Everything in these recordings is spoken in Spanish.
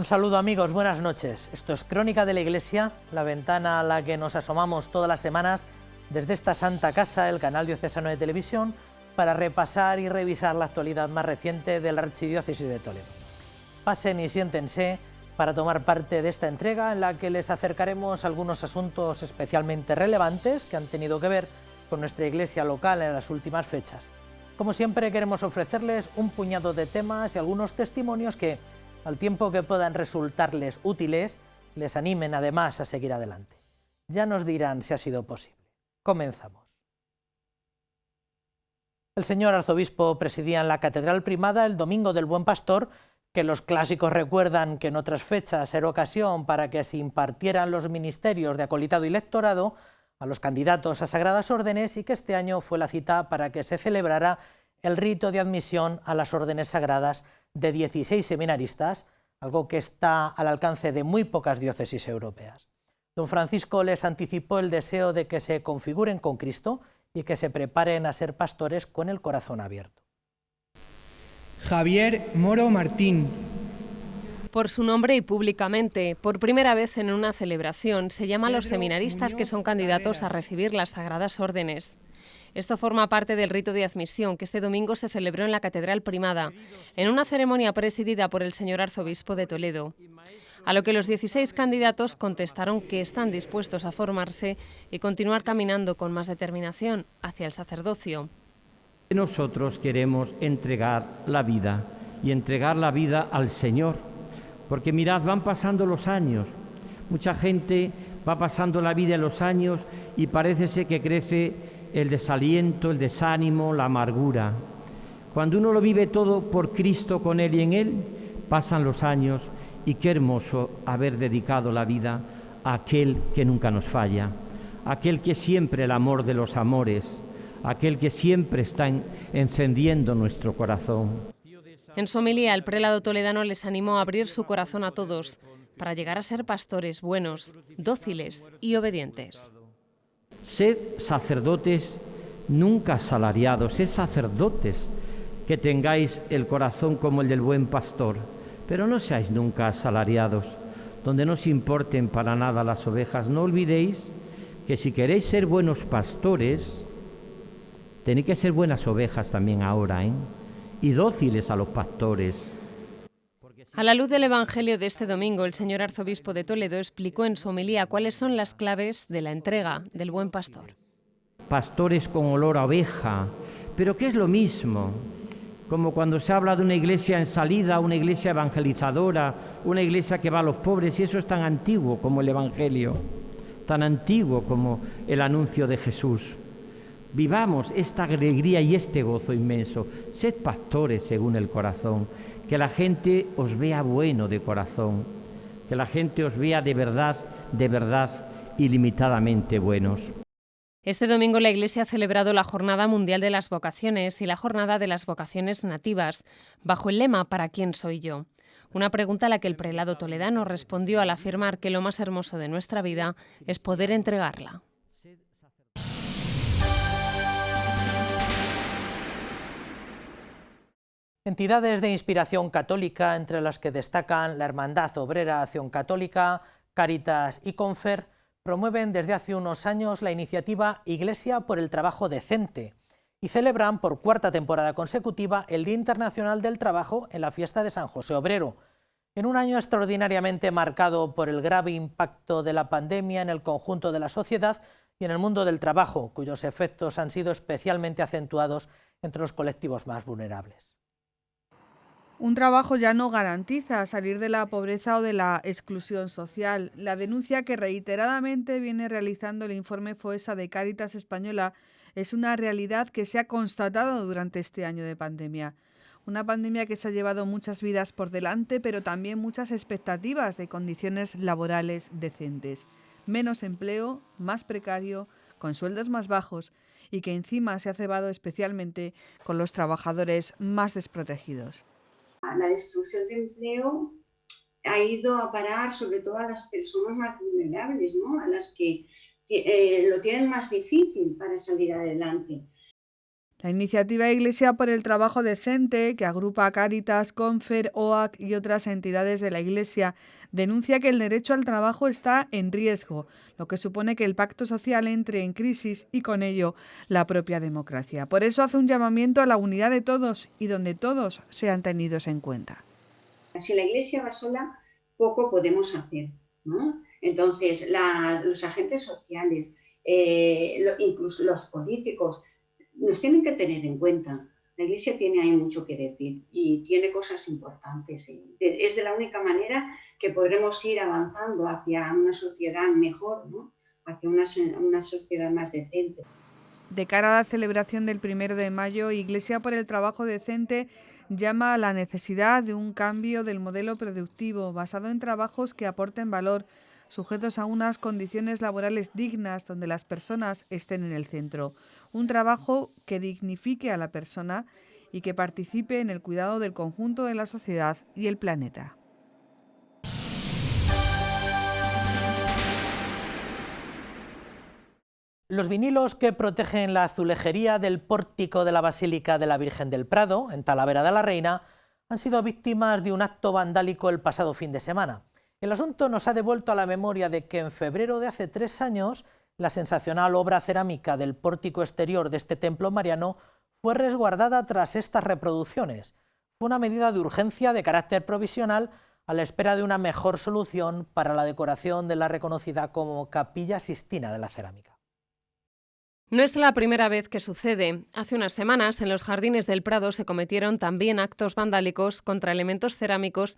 Un saludo amigos, buenas noches. Esto es Crónica de la Iglesia, la ventana a la que nos asomamos todas las semanas desde esta Santa Casa, el canal diocesano de televisión, para repasar y revisar la actualidad más reciente de la Archidiócesis de Toledo. Pasen y siéntense para tomar parte de esta entrega en la que les acercaremos algunos asuntos especialmente relevantes que han tenido que ver con nuestra iglesia local en las últimas fechas. Como siempre, queremos ofrecerles un puñado de temas y algunos testimonios que, al tiempo que puedan resultarles útiles, les animen además a seguir adelante. Ya nos dirán si ha sido posible. Comenzamos. El señor arzobispo presidía en la Catedral Primada el Domingo del Buen Pastor, que los clásicos recuerdan que en otras fechas era ocasión para que se impartieran los ministerios de acolitado y lectorado a los candidatos a sagradas órdenes, y que este año fue la cita para que se celebrara el rito de admisión a las órdenes sagradas de 16 seminaristas, algo que está al alcance de muy pocas diócesis europeas. Don Francisco les anticipó el deseo de que se configuren con Cristo y que se preparen a ser pastores con el corazón abierto. Javier Moro Martín. Por su nombre y públicamente, por primera vez en una celebración, se llama a los seminaristas que son candidatos a recibir las sagradas órdenes. Esto forma parte del rito de admisión que este domingo se celebró en la Catedral Primada, en una ceremonia presidida por el señor arzobispo de Toledo. A lo que los 16 candidatos contestaron que están dispuestos a formarse y continuar caminando con más determinación hacia el sacerdocio. Nosotros queremos entregar la vida y entregar la vida al Señor, porque mirad, van pasando los años, mucha gente va pasando la vida en los años y parece ser que crece el desaliento, el desánimo, la amargura. Cuando uno lo vive todo por Cristo, con Él y en Él, pasan los años y qué hermoso haber dedicado la vida a aquel que nunca nos falla, aquel que siempre el amor de los amores, aquel que siempre está encendiendo nuestro corazón. En su homilía, el prelado toledano les animó a abrir su corazón a todos para llegar a ser pastores buenos, dóciles y obedientes. Sed sacerdotes nunca asalariados, sed sacerdotes que tengáis el corazón como el del buen pastor, pero no seáis nunca asalariados, donde no os importen para nada las ovejas. No olvidéis que si queréis ser buenos pastores, tenéis que ser buenas ovejas también ahora, y dóciles a los pastores. A la luz del Evangelio de este domingo, el señor arzobispo de Toledo explicó en su homilía cuáles son las claves de la entrega del buen pastor. Pastores con olor a oveja, pero que es lo mismo, como cuando se habla de una iglesia en salida, una iglesia evangelizadora, una iglesia que va a los pobres, y eso es tan antiguo como el Evangelio, tan antiguo como el anuncio de Jesús. Vivamos esta alegría y este gozo inmenso. Sed pastores según el corazón. Que la gente os vea bueno de corazón, que la gente os vea de verdad, ilimitadamente buenos. Este domingo la Iglesia ha celebrado la Jornada Mundial de las Vocaciones y la Jornada de las Vocaciones Nativas, bajo el lema ¿Para quién soy yo? Una pregunta a la que el prelado toledano respondió al afirmar que lo más hermoso de nuestra vida es poder entregarla. Entidades de inspiración católica, entre las que destacan la Hermandad Obrera Acción Católica, Cáritas y Confer, promueven desde hace unos años la iniciativa Iglesia por el Trabajo Decente y celebran por cuarta temporada consecutiva el Día Internacional del Trabajo en la fiesta de San José Obrero, en un año extraordinariamente marcado por el grave impacto de la pandemia en el conjunto de la sociedad y en el mundo del trabajo, cuyos efectos han sido especialmente acentuados entre los colectivos más vulnerables. Un trabajo ya no garantiza salir de la pobreza o de la exclusión social. La denuncia que reiteradamente viene realizando el informe FOESA de Cáritas Española es una realidad que se ha constatado durante este año de pandemia. Una pandemia que se ha llevado muchas vidas por delante, pero también muchas expectativas de condiciones laborales decentes. Menos empleo, más precario, con sueldos más bajos y que encima se ha cebado especialmente con los trabajadores más desprotegidos. La destrucción de empleo ha ido a parar sobre todo a las personas más vulnerables, ¿no? A las que lo tienen más difícil para salir adelante. La iniciativa Iglesia por el Trabajo Decente, que agrupa a Cáritas, Confer, OAC y otras entidades de la Iglesia, denuncia que el derecho al trabajo está en riesgo, lo que supone que el pacto social entre en crisis y con ello la propia democracia. Por eso hace un llamamiento a la unidad de todos y donde todos sean tenidos en cuenta. Si la Iglesia va sola, poco podemos hacer, ¿no? Entonces, los agentes sociales, incluso los políticos, nos tienen que tener en cuenta. La Iglesia tiene ahí mucho que decir y tiene cosas importantes. Es de la única manera que podremos ir avanzando hacia una sociedad mejor, ¿no? Hacia una sociedad más decente. De cara a la celebración del 1 de mayo, Iglesia por el Trabajo Decente llama a la necesidad de un cambio del modelo productivo basado en trabajos que aporten valor, sujetos a unas condiciones laborales dignas donde las personas estén en el centro. Un trabajo que dignifique a la persona y que participe en el cuidado del conjunto de la sociedad y el planeta. Los vinilos que protegen la azulejería del pórtico de la Basílica de la Virgen del Prado, en Talavera de la Reina, han sido víctimas de un acto vandálico el pasado fin de semana. El asunto nos ha devuelto a la memoria de que en febrero de hace 3 años la sensacional obra cerámica del pórtico exterior de este templo mariano fue resguardada tras estas reproducciones. Fue una medida de urgencia de carácter provisional a la espera de una mejor solución para la decoración de la reconocida como Capilla Sixtina de la Cerámica. No es la primera vez que sucede. Hace unas semanas, en los jardines del Prado se cometieron también actos vandálicos contra elementos cerámicos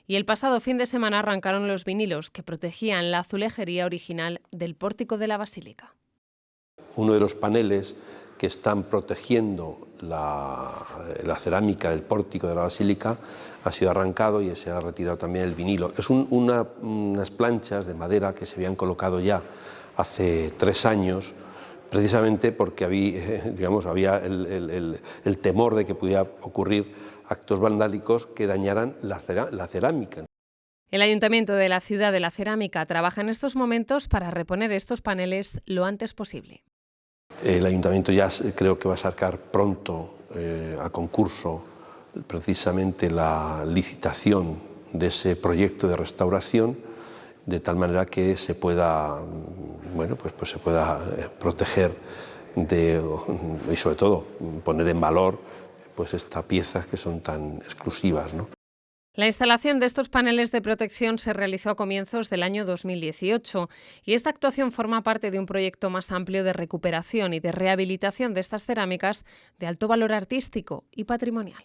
y el pasado fin de semana arrancaron los vinilos que protegían la azulejería original del pórtico de la Basílica. Uno de los paneles que están protegiendo la cerámica del pórtico de la Basílica ha sido arrancado y se ha retirado también el vinilo. Es unas planchas de madera que se habían colocado ya hace 3 años, precisamente porque había el temor de que pudiera ocurrir actos vandálicos que dañaran la cerámica. El Ayuntamiento de la Ciudad de la Cerámica trabaja en estos momentos para reponer estos paneles lo antes posible. El Ayuntamiento ya creo que va a sacar pronto a concurso precisamente la licitación de ese proyecto de restauración, de tal manera que se pueda, pues se pueda proteger y sobre todo poner en valor pues estas piezas que son tan exclusivas, ¿no? La instalación de estos paneles de protección se realizó a comienzos del año 2018 y esta actuación forma parte de un proyecto más amplio de recuperación y de rehabilitación de estas cerámicas de alto valor artístico y patrimonial.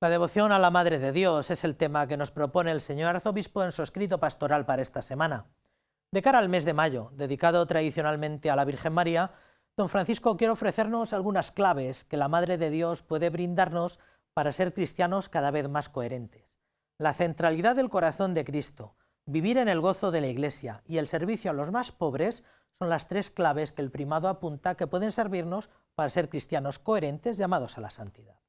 La devoción a la Madre de Dios es el tema que nos propone el señor arzobispo en su escrito pastoral para esta semana. De cara al mes de mayo, dedicado tradicionalmente a la Virgen María, don Francisco quiere ofrecernos algunas claves que la Madre de Dios puede brindarnos para ser cristianos cada vez más coherentes. La centralidad del corazón de Cristo, vivir en el gozo de la Iglesia y el servicio a los más pobres son las 3 claves que el primado apunta que pueden servirnos para ser cristianos coherentes llamados a la santidad.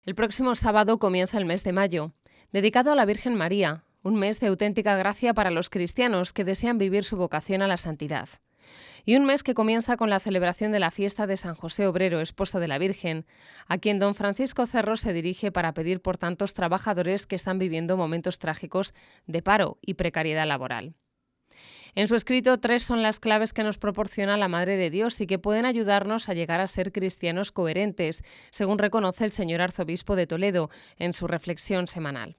El próximo sábado comienza el mes de mayo, dedicado a la Virgen María, un mes de auténtica gracia para los cristianos que desean vivir su vocación a la santidad. Y un mes que comienza con la celebración de la fiesta de San José Obrero, esposo de la Virgen, a quien don Francisco Cerro se dirige para pedir por tantos trabajadores que están viviendo momentos trágicos de paro y precariedad laboral. En su escrito, 3 son las claves que nos proporciona la Madre de Dios y que pueden ayudarnos a llegar a ser cristianos coherentes, según reconoce el señor arzobispo de Toledo en su reflexión semanal.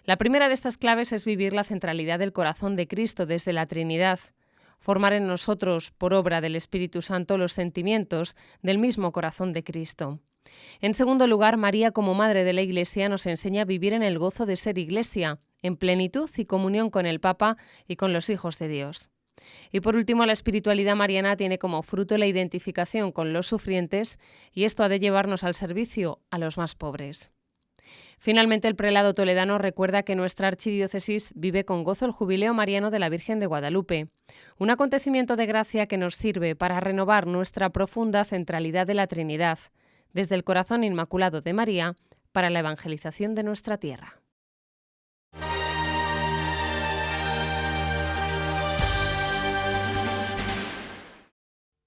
La primera de estas claves es vivir la centralidad del corazón de Cristo desde la Trinidad, formar en nosotros, por obra del Espíritu Santo, los sentimientos del mismo corazón de Cristo. En segundo lugar, María, como Madre de la Iglesia, nos enseña a vivir en el gozo de ser Iglesia, en plenitud y comunión con el Papa y con los hijos de Dios. Y por último, la espiritualidad mariana tiene como fruto la identificación con los sufrientes y esto ha de llevarnos al servicio a los más pobres. Finalmente, el prelado toledano recuerda que nuestra archidiócesis vive con gozo el jubileo mariano de la Virgen de Guadalupe, un acontecimiento de gracia que nos sirve para renovar nuestra profunda centralidad de la Trinidad, desde el corazón inmaculado de María, para la evangelización de nuestra tierra.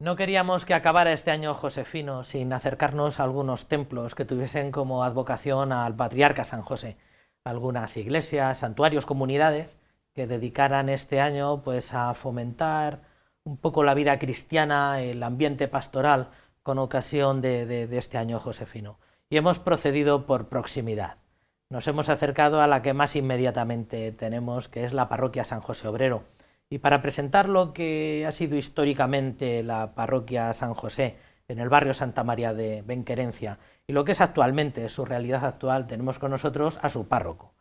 No queríamos que acabara este año josefino sin acercarnos a algunos templos que tuviesen como advocación al patriarca San José. Algunas iglesias, santuarios, comunidades que dedicaran este año pues a fomentar un poco la vida cristiana, el ambiente pastoral con ocasión de este año josefino. Y hemos procedido por proximidad. Nos hemos acercado a la que más inmediatamente tenemos, que es la parroquia San José Obrero. Y para presentar lo que ha sido históricamente la parroquia San José en el barrio Santa María de Benquerencia y lo que es actualmente su realidad actual, tenemos con nosotros a su párroco,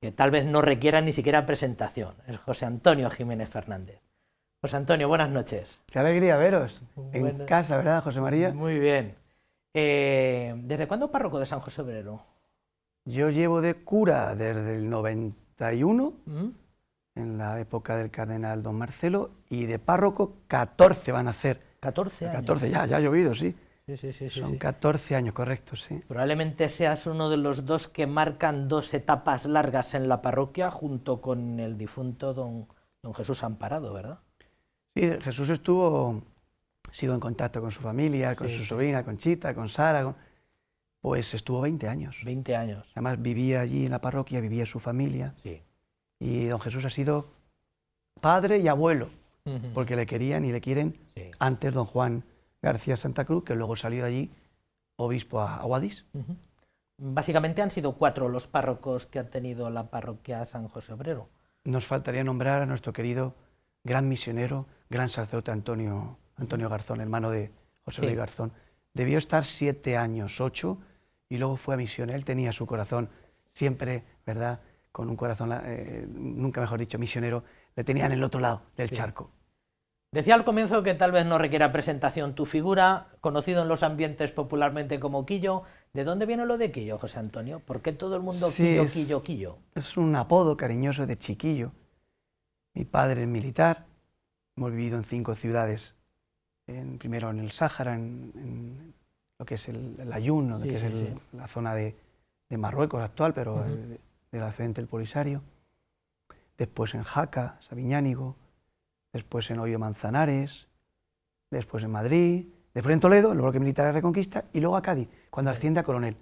que tal vez no requiera ni siquiera presentación, es José Antonio Jiménez Fernández. José Antonio, buenas noches. Qué alegría veros en casa, ¿verdad, José María? Muy bien. ¿Desde cuándo párroco de San José Obrero? Yo llevo de cura desde el 91, en la época del cardenal don Marcelo, y de párroco 14 van a hacer. 14 años. 14, ya ha llovido, sí. Sí. Son 14 años, correcto, sí. Probablemente seas uno de los dos que marcan dos etapas largas en la parroquia junto con el difunto don Jesús Amparado, ¿verdad? Sí, Jesús sigo en contacto con su familia, con su sobrina, con Chita, con Sara, pues estuvo 20 años. 20 años. Además vivía allí en la parroquia, vivía su familia. Sí. Y don Jesús ha sido padre y abuelo, porque le querían y le quieren. Sí. Antes don Juan García Santa Cruz, que luego salió de allí obispo a Guadix. Básicamente han sido 4 los párrocos que ha tenido la parroquia San José Obrero. Nos faltaría nombrar a nuestro querido gran misionero, gran sacerdote Antonio Garzón, hermano de José Luis Garzón. Debió estar 7 años, 8, y luego fue a misión. Él tenía su corazón siempre, ¿verdad?, con un corazón, nunca mejor dicho, misionero, le tenían en el otro lado del charco. Decía al comienzo que tal vez no requiera presentación tu figura, conocido en los ambientes popularmente como Quillo. ¿De dónde viene lo de Quillo, José Antonio? ¿Por qué todo el mundo Quillo? Es un apodo cariñoso de chiquillo. Mi padre es militar, hemos vivido en 5 ciudades, primero en el Sáhara, en lo que es el Ayun, lo que es la zona de Marruecos actual, pero del Occidente del Polisario, después en Jaca, Sabiñánigo, después en Hoyo Manzanares, después en Madrid, después en Toledo, luego que militar de Reconquista, y luego a Cádiz, cuando asciende a coronel.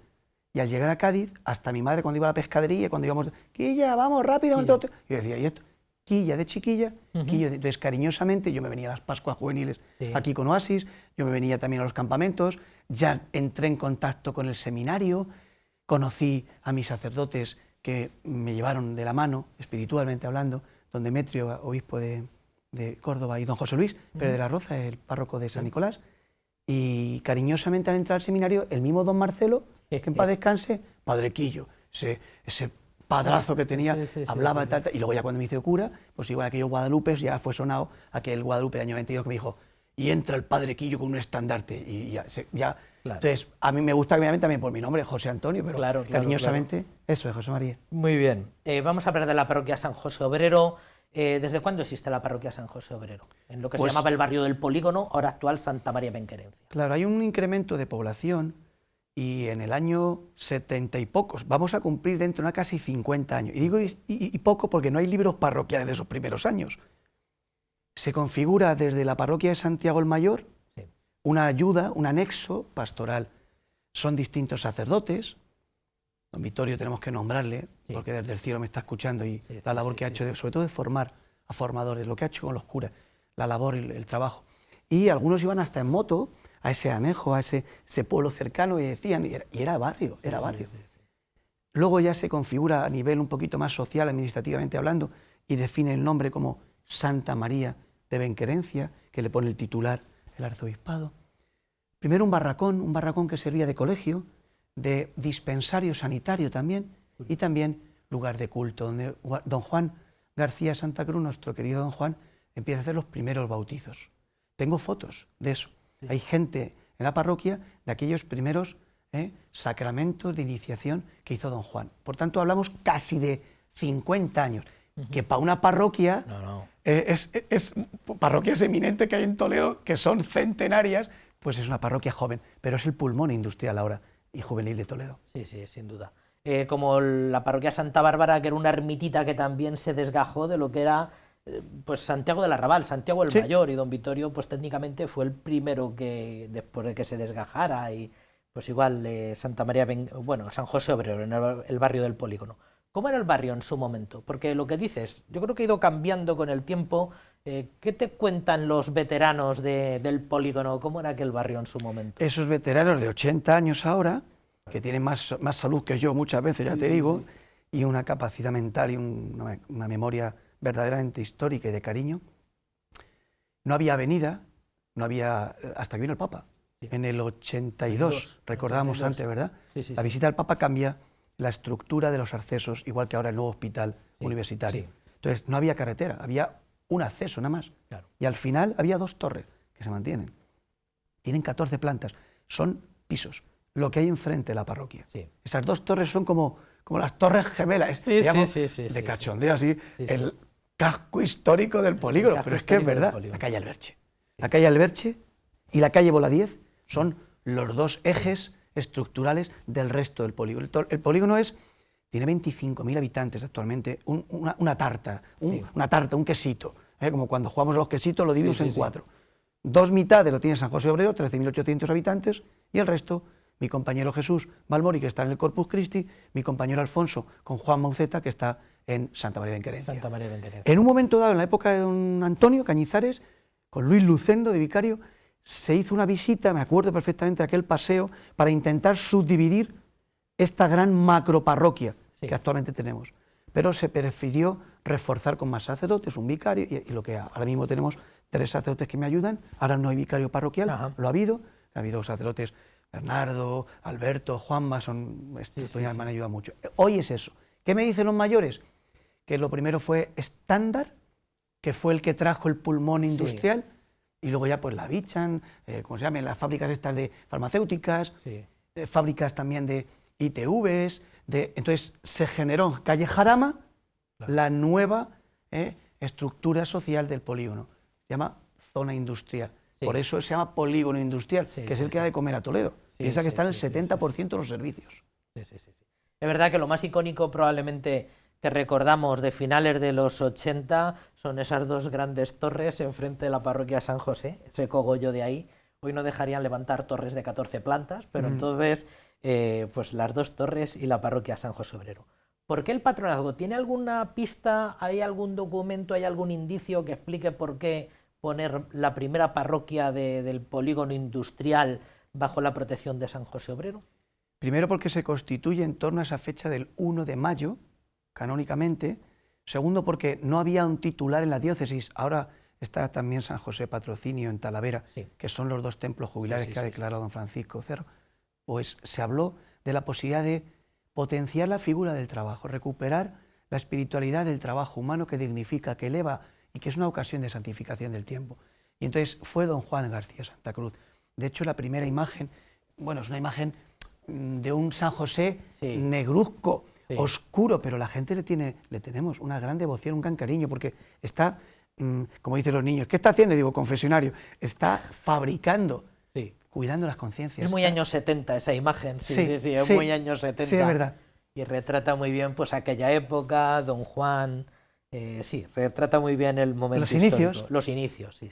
Y al llegar a Cádiz, hasta mi madre cuando iba a la pescadería, cuando íbamos, Quilla, vamos, rápido, yo decía, ¿y esto? Quilla de chiquilla, Quillo. Entonces, cariñosamente, yo me venía a las Pascuas juveniles aquí con Oasis, yo me venía también a los campamentos, ya entré en contacto con el seminario, conocí a mis sacerdotes que me llevaron de la mano, espiritualmente hablando, don Demetrio, obispo de Córdoba, y don José Luis Pérez de la Roza, el párroco de San Nicolás, y cariñosamente al entrar al seminario, el mismo don Marcelo, que en paz descanse, padre Quillo, ese padrazo que tenía, hablaba tal, y luego ya cuando me hice cura, pues igual aquellos Guadalupes, ya fue sonado aquel Guadalupe de año 22 que me dijo, y entra el padre Quillo con un estandarte, y ya. Claro. Entonces, a mí me gusta que me llamen también por mi nombre, José Antonio, pero cariñosamente, eso es José María. Muy bien, vamos a hablar de la parroquia San José Obrero. ¿Desde cuándo existe la parroquia San José Obrero? En lo que se llamaba el barrio del Polígono, ahora actual Santa María Benquerencia. Claro, hay un incremento de población y en el año 70 y pocos, vamos a cumplir dentro de casi 50 años. Y digo y poco porque no hay libros parroquiales de esos primeros años. Se configura desde la parroquia de Santiago el Mayor una ayuda, un anexo pastoral. Son distintos sacerdotes. Don Vittorio tenemos que nombrarle, porque desde el cielo me está escuchando y la labor que ha hecho, sobre todo de formar a formadores, lo que ha hecho con los curas, la labor y el trabajo. Y algunos iban hasta en moto a ese anejo, a ese pueblo cercano y decían, y era barrio, era barrio. Luego ya se configura a nivel un poquito más social, administrativamente hablando, y define el nombre como Santa María de Benquerencia, que le pone el titular el arzobispado. Primero un barracón que servía de colegio, de dispensario sanitario también, y también lugar de culto, donde don Juan García Santa Cruz, nuestro querido don Juan, empieza a hacer los primeros bautizos. Tengo fotos de eso. Hay gente en la parroquia de aquellos primeros sacramentos de iniciación que hizo don Juan. Por tanto, hablamos casi de 50 años, que para una parroquia, es parroquias eminentes que hay en Toledo, que son centenarias, pues es una parroquia joven, pero es el pulmón industrial ahora y juvenil de Toledo. Sí, sin duda. Como la parroquia Santa Bárbara, que era una ermitita que también se desgajó de lo que era pues Santiago del Arrabal, Santiago el Sí. Mayor, y don Vittorio pues técnicamente fue el primero que después de que se desgajara, y pues igual Santa María, bueno, San José Obrero, en el barrio del Polígono. ¿Cómo era el barrio en su momento? Porque lo que dices, yo creo que ha ido cambiando con el tiempo. ¿Qué te cuentan los veteranos del Polígono? ¿Cómo era aquel barrio en su momento? Esos veteranos de 80 años ahora, que tienen más salud que yo muchas veces, ya te digo, y una capacidad mental y una memoria verdaderamente histórica y de cariño. No había avenida, no había, hasta que vino el Papa. En el 82, recordábamos 82. antes, ¿verdad? Sí, La visita del Papa cambia la estructura de los accesos, igual que ahora el nuevo hospital universitario. sí. Entonces, no había carretera, había un acceso nada más. Claro. Y al final había 2 torres que se mantienen. Tienen 14 plantas, son pisos, lo que hay enfrente de la parroquia. Sí. Esas 2 torres son como las torres gemelas, Sí, digamos, sí, sí, de sí, cachondeo así, Sí, sí. el casco histórico del polígono, casco pero es que es histórico del verdad, polígono. la calle Alberche. La calle Alberche y la calle Bola 10 son los 2 ejes estructurales del resto del polígono. El polígono tiene 25.000 habitantes actualmente, una tarta, un quesito, como cuando jugamos a los quesitos, lo dividimos en 4. 2 mitades lo tiene San José Obrero, 13.800 habitantes, y el resto, mi compañero Jesús Balmori, que está en el Corpus Christi, mi compañero Alfonso, con Juan Mauceta, que está en Santa María de Benquerencia. Santa María de Benquerencia. En un momento dado, en la época de don Antonio Cañizares, con Luis Lucendo de vicario, se hizo una visita, me acuerdo perfectamente de aquel paseo, para intentar subdividir esta gran macroparroquia que actualmente tenemos. Pero se prefirió reforzar con más sacerdotes, un vicario, y lo que ahora mismo tenemos 3 sacerdotes que me ayudan. Ahora no hay vicario parroquial, lo ha habido sacerdotes, Bernardo, Alberto, Juanma, me han ayudado mucho. Hoy es eso. ¿Qué me dicen los mayores? Que lo primero fue estándar, que fue el que trajo el pulmón industrial, y luego ya pues la Bichan, como se llaman, las fábricas estas de farmacéuticas, fábricas también de ITVs, entonces se generó en calle Jarama la nueva estructura social del polígono, se llama zona industrial, por eso se llama polígono industrial, que es el que da de comer a Toledo, piensa que está en el 70% de los servicios. Es verdad que lo más icónico probablemente que recordamos de finales de los 80 son esas 2 grandes torres enfrente de la parroquia San José, ese cogollo de ahí. Hoy no dejarían levantar torres de 14 plantas, pero entonces pues las 2 torres y la parroquia San José Obrero. ¿Por qué el patronazgo? ¿Tiene alguna pista, hay algún documento, hay algún indicio que explique por qué poner la primera parroquia del polígono industrial bajo la protección de San José Obrero? Primero porque se constituye en torno a esa fecha del 1 de mayo, canónicamente. Segundo porque no había un titular en la diócesis, ahora está también San José Patrocinio en Talavera, que son los 2 templos jubilares que ha declarado don Francisco Cerro. Pues se habló de la posibilidad de potenciar la figura del trabajo, recuperar la espiritualidad del trabajo humano que dignifica, que eleva y que es una ocasión de santificación del tiempo. Y entonces fue don Juan García Santa Cruz. De hecho, la primera imagen, bueno, es una imagen de un San José negruzco, oscuro, pero la gente le tenemos una gran devoción, un gran cariño, porque está, como dicen los niños, ¿qué está haciendo? Digo, confesionario, está fabricando, cuidando las conciencias. Es muy años 70 esa imagen, es muy años 70. Sí, es verdad. Y retrata muy bien pues aquella época, don Juan, retrata muy bien el momento histórico. Los inicios, sí.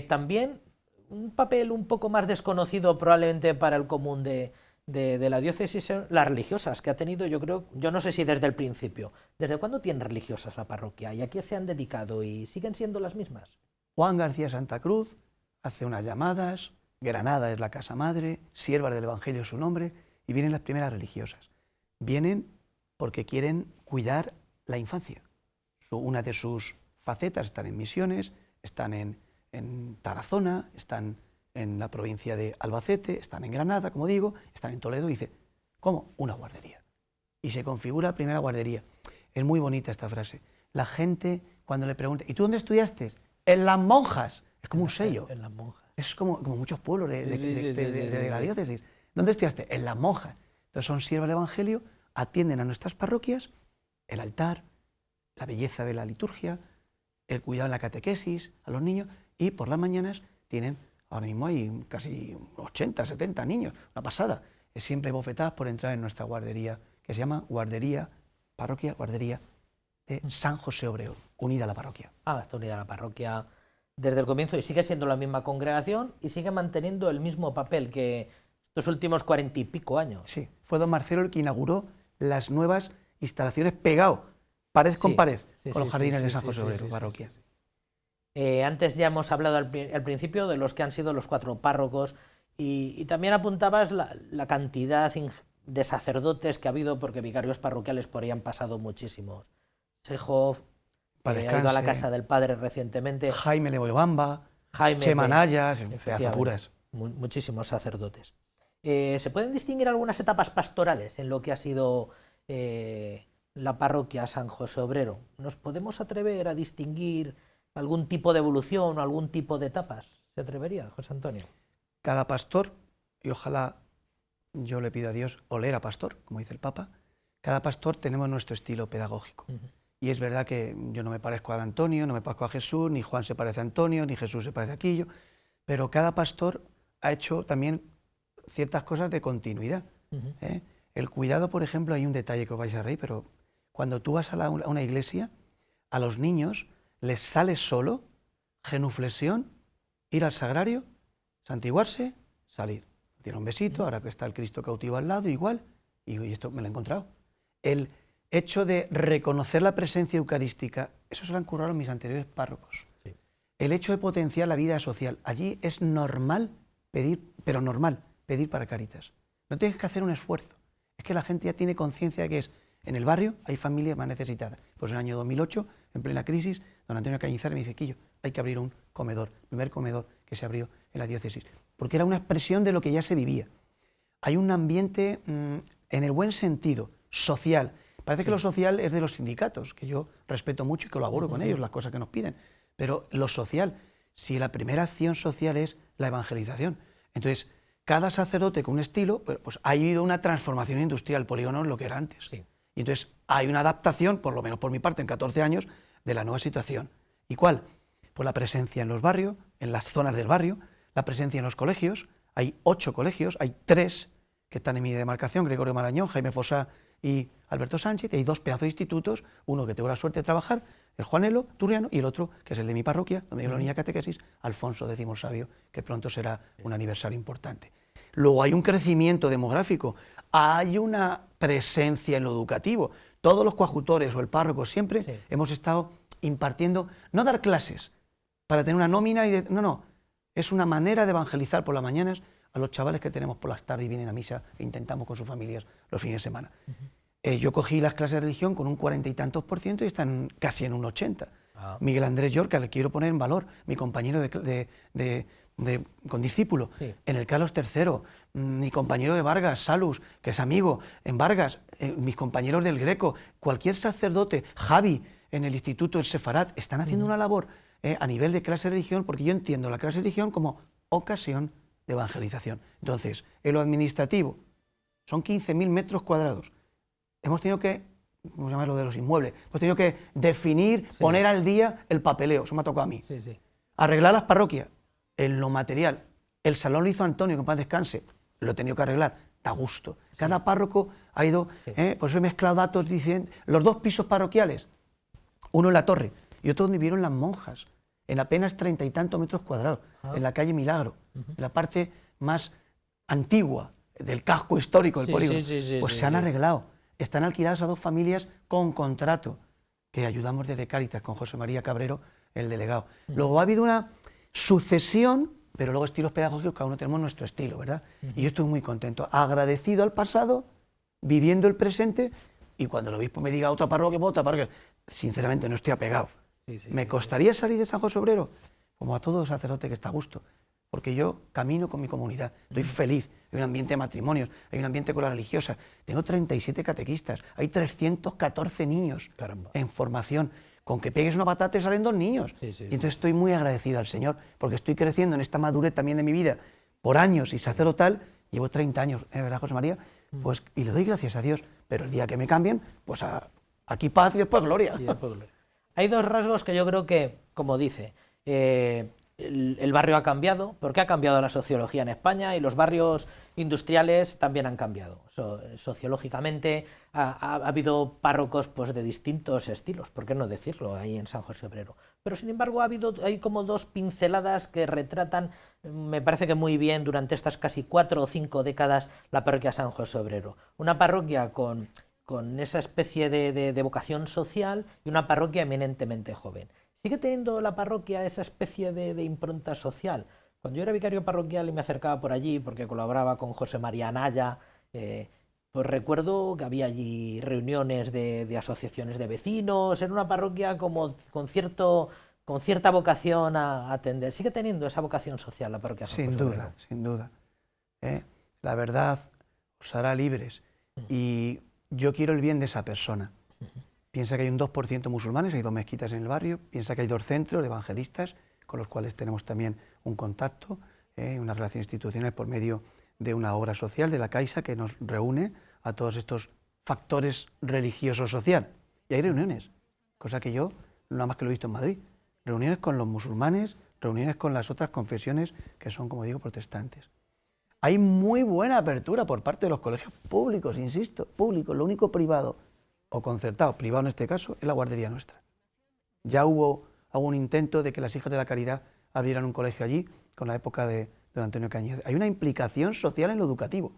También un papel un poco más desconocido probablemente para el común de la diócesis, las religiosas que ha tenido, yo no sé si desde el principio. ¿Desde cuándo tienen religiosas la parroquia? ¿Y a qué se han dedicado? ¿Y siguen siendo las mismas? Juan García Santa Cruz hace unas llamadas, Granada es la casa madre, Siervas del Evangelio es su nombre, y vienen las primeras religiosas. Vienen porque quieren cuidar la infancia. Una de sus facetas están en misiones, están en Tarazona, están en la provincia de Albacete, están en Granada, como digo, están en Toledo, y dice, ¿cómo? Una guardería. Y se configura la primera guardería. Es muy bonita esta frase. La gente, cuando le pregunta, ¿y tú dónde estudiaste? En las monjas. Es como un sello. En las monjas. Es como muchos pueblos de la diócesis. ¿Dónde estudiaste? En las monjas. Entonces son siervas del Evangelio, atienden a nuestras parroquias, el altar, la belleza de la liturgia, el cuidado en la catequesis a los niños, y por las mañanas tienen, ahora mismo hay casi 80, 70 niños, una pasada. Es siempre bofetadas por entrar en nuestra guardería, que se llama Guardería, Parroquia Guardería de San José Obrero, unida a la parroquia. Ah, está unida a la parroquia desde el comienzo y sigue siendo la misma congregación y sigue manteniendo el mismo papel que estos últimos 40 y pico años. Sí, fue don Marcelo el que inauguró las nuevas instalaciones pegado, pared con pared, con los jardines de San José Obrero, parroquia. Antes ya hemos hablado al principio de los que han sido los 4 párrocos y también apuntabas la cantidad de sacerdotes que ha habido, porque vicarios parroquiales por ahí han pasado muchísimos. Sejov, ha ido a la casa del padre recientemente. Jaime de Boyobamba, Jaime Chema Nayas, figuras. Muchísimos sacerdotes. ¿Se pueden distinguir algunas etapas pastorales en lo que ha sido la parroquia San José Obrero? ¿Nos podemos atrever a distinguir algún tipo de evolución o algún tipo de etapas? ¿Se atrevería, José Antonio? Cada pastor, y ojalá yo le pido a Dios oler a pastor, como dice el Papa, cada pastor tenemos nuestro estilo pedagógico. Y es verdad que yo no me parezco a Antonio, no me parezco a Jesús, ni Juan se parece a Antonio, ni Jesús se parece a Quillo, pero cada pastor ha hecho también ciertas cosas de continuidad. El cuidado, por ejemplo, hay un detalle que os vais a reír, pero cuando tú vas a una iglesia, a los niños les sale solo genuflexión, ir al sagrario, santiguarse, salir. Tiene un besito, ahora que está el Cristo cautivo al lado, igual, y esto me lo he encontrado. El hecho de reconocer la presencia eucarística, eso se lo han currado mis anteriores párrocos. Sí. El hecho de potenciar la vida social, allí es normal pedir, pero normal, pedir para Cáritas. No tienes que hacer un esfuerzo, es que la gente ya tiene conciencia de que es, en el barrio hay familias más necesitadas. Pues en el año 2008, en plena crisis, don Antonio Cañizares me dice, Quillo, hay que abrir un comedor, el primer comedor que se abrió en la diócesis, porque era una expresión de lo que ya se vivía. Hay un ambiente, en el buen sentido, social. Parece que lo social es de los sindicatos, que yo respeto mucho y colaboro con ellos, las cosas que nos piden, pero lo social, si la primera acción social es la evangelización, entonces cada sacerdote con un estilo, pues ha habido una transformación industrial, el polígono es lo que era antes. Sí. Y entonces hay una adaptación, por lo menos por mi parte, en 14 años, de la nueva situación. ¿Y cuál? Pues la presencia en los barrios, en las zonas del barrio, la presencia en los colegios. Hay 8 colegios, hay 3 que están en mi demarcación, Gregorio Marañón, Jaime Fossá y Alberto Sánchez, y hay 2 pedazos de institutos, uno que tengo la suerte de trabajar, el Juanelo Turriano, y el otro, que es el de mi parroquia, donde yo la niña catequesis, Alfonso X Sabio, que pronto será un aniversario importante. Luego hay un crecimiento demográfico, hay una presencia en lo educativo. Todos los coadjutores o el párroco siempre hemos estado impartiendo, no dar clases para tener una nómina, no, es una manera de evangelizar por las mañanas a los chavales que tenemos por las tardes y vienen a misa e intentamos con sus familias los fines de semana. Yo cogí las clases de religión con un 40 y tantos % y están casi en un 80%. Miguel Andrés Llorca, le quiero poner en valor, mi compañero con discípulo, en el Carlos III, mi compañero de Vargas, Salus, que es amigo, en Vargas, mis compañeros del Greco, cualquier sacerdote, Javi, en el Instituto del Sefarat, están haciendo una labor a nivel de clase de religión, porque yo entiendo la clase de religión como ocasión de evangelización. Entonces, en lo administrativo, son 15.000 metros cuadrados. Hemos tenido que, vamos a llamarlo de los inmuebles, hemos tenido que definir, poner al día el papeleo, eso me ha tocado a mí. Arreglar las parroquias, en lo material. El salón lo hizo Antonio, que en paz descanse, lo he tenido que arreglar, da gusto. Cada párroco ha ido, por eso he mezclado datos, dicen, los 2 pisos parroquiales, uno en la torre y otro donde vivieron las monjas, en apenas 30 y tantos metros cuadrados, en la calle Milagro, en la parte más antigua del casco histórico del polígono. Pues se han arreglado. Están alquiladas a 2 familias con contrato, que ayudamos desde Cáritas con José María Cabrero, el delegado. Luego ha habido una sucesión, pero luego estilos pedagógicos, cada uno tenemos nuestro estilo, ¿verdad? Y yo estoy muy contento, agradecido al pasado, viviendo el presente, y cuando el obispo me diga otra parroquia, sinceramente no estoy apegado. ¿Me costaría salir de San José Obrero? Como a todo sacerdote que está a gusto, porque yo camino con mi comunidad, estoy feliz, hay un ambiente de matrimonios, hay un ambiente con las religiosas, tengo 37 catequistas, hay 314 niños en formación, con que pegues una patata y salen 2 niños. Y entonces estoy muy agradecido al Señor, porque estoy creciendo en esta madurez también de mi vida, por años y sacerdotal, llevo 30 años, ¿verdad, José María? Pues, y le doy gracias a Dios, pero el día que me cambien, pues aquí paz y después gloria. Hay 2 rasgos que yo creo que, como dice, el barrio ha cambiado, porque ha cambiado la sociología en España y los barrios industriales también han cambiado. Sociológicamente ha habido párrocos pues, de distintos estilos, ¿por qué no decirlo ahí en San José Obrero? Pero sin embargo hay como dos pinceladas que retratan, me parece que muy bien, durante estas casi 4 o 5 décadas, la parroquia San José Obrero. Una parroquia con esa especie de vocación social y una parroquia eminentemente joven. ¿Sigue teniendo la parroquia esa especie de impronta social? Cuando yo era vicario parroquial y me acercaba por allí, porque colaboraba con José María Anaya, pues recuerdo que había allí reuniones de asociaciones de vecinos, era una parroquia como con cierta vocación a atender. ¿Sigue teniendo esa vocación social la parroquia San José Obrero? Sin duda. La verdad os hará libres y yo quiero el bien de esa persona. Piensa que hay un 2% musulmanes, hay 2 mezquitas en el barrio, piensa que hay 2 centros de evangelistas con los cuales tenemos también un contacto, una relación institucional por medio de una obra social de la Caixa que nos reúne a todos estos factores religiosos social. Y hay reuniones, cosa que yo nada más que lo he visto en Madrid, reuniones con los musulmanes, reuniones con las otras confesiones que son, como digo, protestantes. Hay muy buena apertura por parte de los colegios públicos, insisto, públicos, lo único privado o concertado, privado en este caso, es la guardería nuestra. Ya hubo un intento de que las Hijas de la Caridad abrieran un colegio allí con la época de don Antonio Cañiz. Hay una implicación social en lo educativo,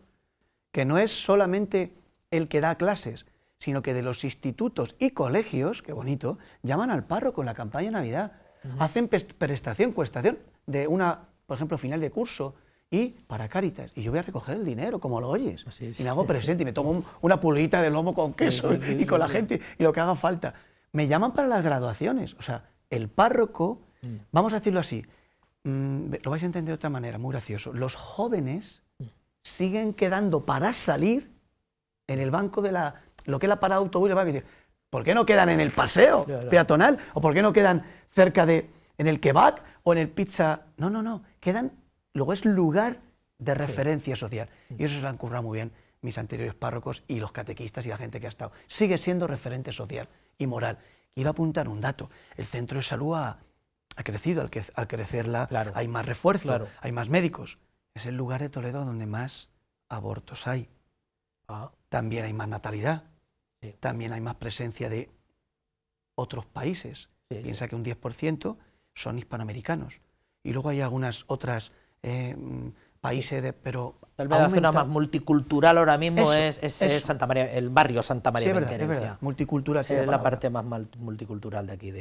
que no es solamente el que da clases, sino que de los institutos y colegios, qué bonito, llaman al párroco en la campaña de Navidad, hacen prestación, cuestación de una, por ejemplo, final de curso, y para Cáritas, y yo voy a recoger el dinero, como lo oyes, y me hago presente, y me tomo una pulguita de lomo con queso y con la gente, y lo que haga falta. Me llaman para las graduaciones, o sea, el párroco, vamos a decirlo así, lo vais a entender de otra manera, muy gracioso, los jóvenes siguen quedando para salir en el banco de lo que es la parada de autobús, y dicen, ¿por qué no quedan en el paseo peatonal? ¿O por qué no quedan cerca en el kebab o en el pizza? No, quedan. Luego es lugar de referencia social. Y eso se lo han currado muy bien mis anteriores párrocos y los catequistas y la gente que ha estado. Sigue siendo referente social y moral. Quiero apuntar un dato. El centro de salud ha crecido. Al crecerla hay más refuerzo, hay más médicos. Es el lugar de Toledo donde más abortos hay. También hay más natalidad. También hay más presencia de otros países. Piensa que un 10% son hispanoamericanos. Y luego hay algunas otras países, pero tal vez la zona más multicultural ahora mismo es Santa María, el barrio Santa María de Benquerencia. Es verdad, multicultural. Es la parte más multicultural de aquí.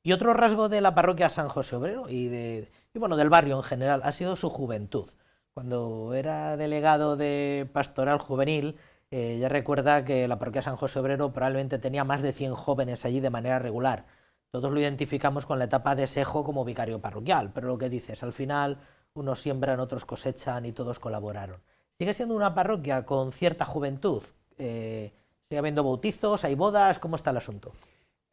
Y otro rasgo de la parroquia San José Obrero y bueno, del barrio en general ha sido su juventud. Cuando era delegado de Pastoral Juvenil, ya recuerda que la parroquia San José Obrero probablemente tenía más de 100 jóvenes allí de manera regular. Todos lo identificamos con la etapa de Sejo como vicario parroquial, pero lo que dices, al final unos siembran, otros cosechan y todos colaboraron. ¿Sigue siendo una parroquia con cierta juventud? ¿Sigue habiendo bautizos? ¿Hay bodas? ¿Cómo está el asunto?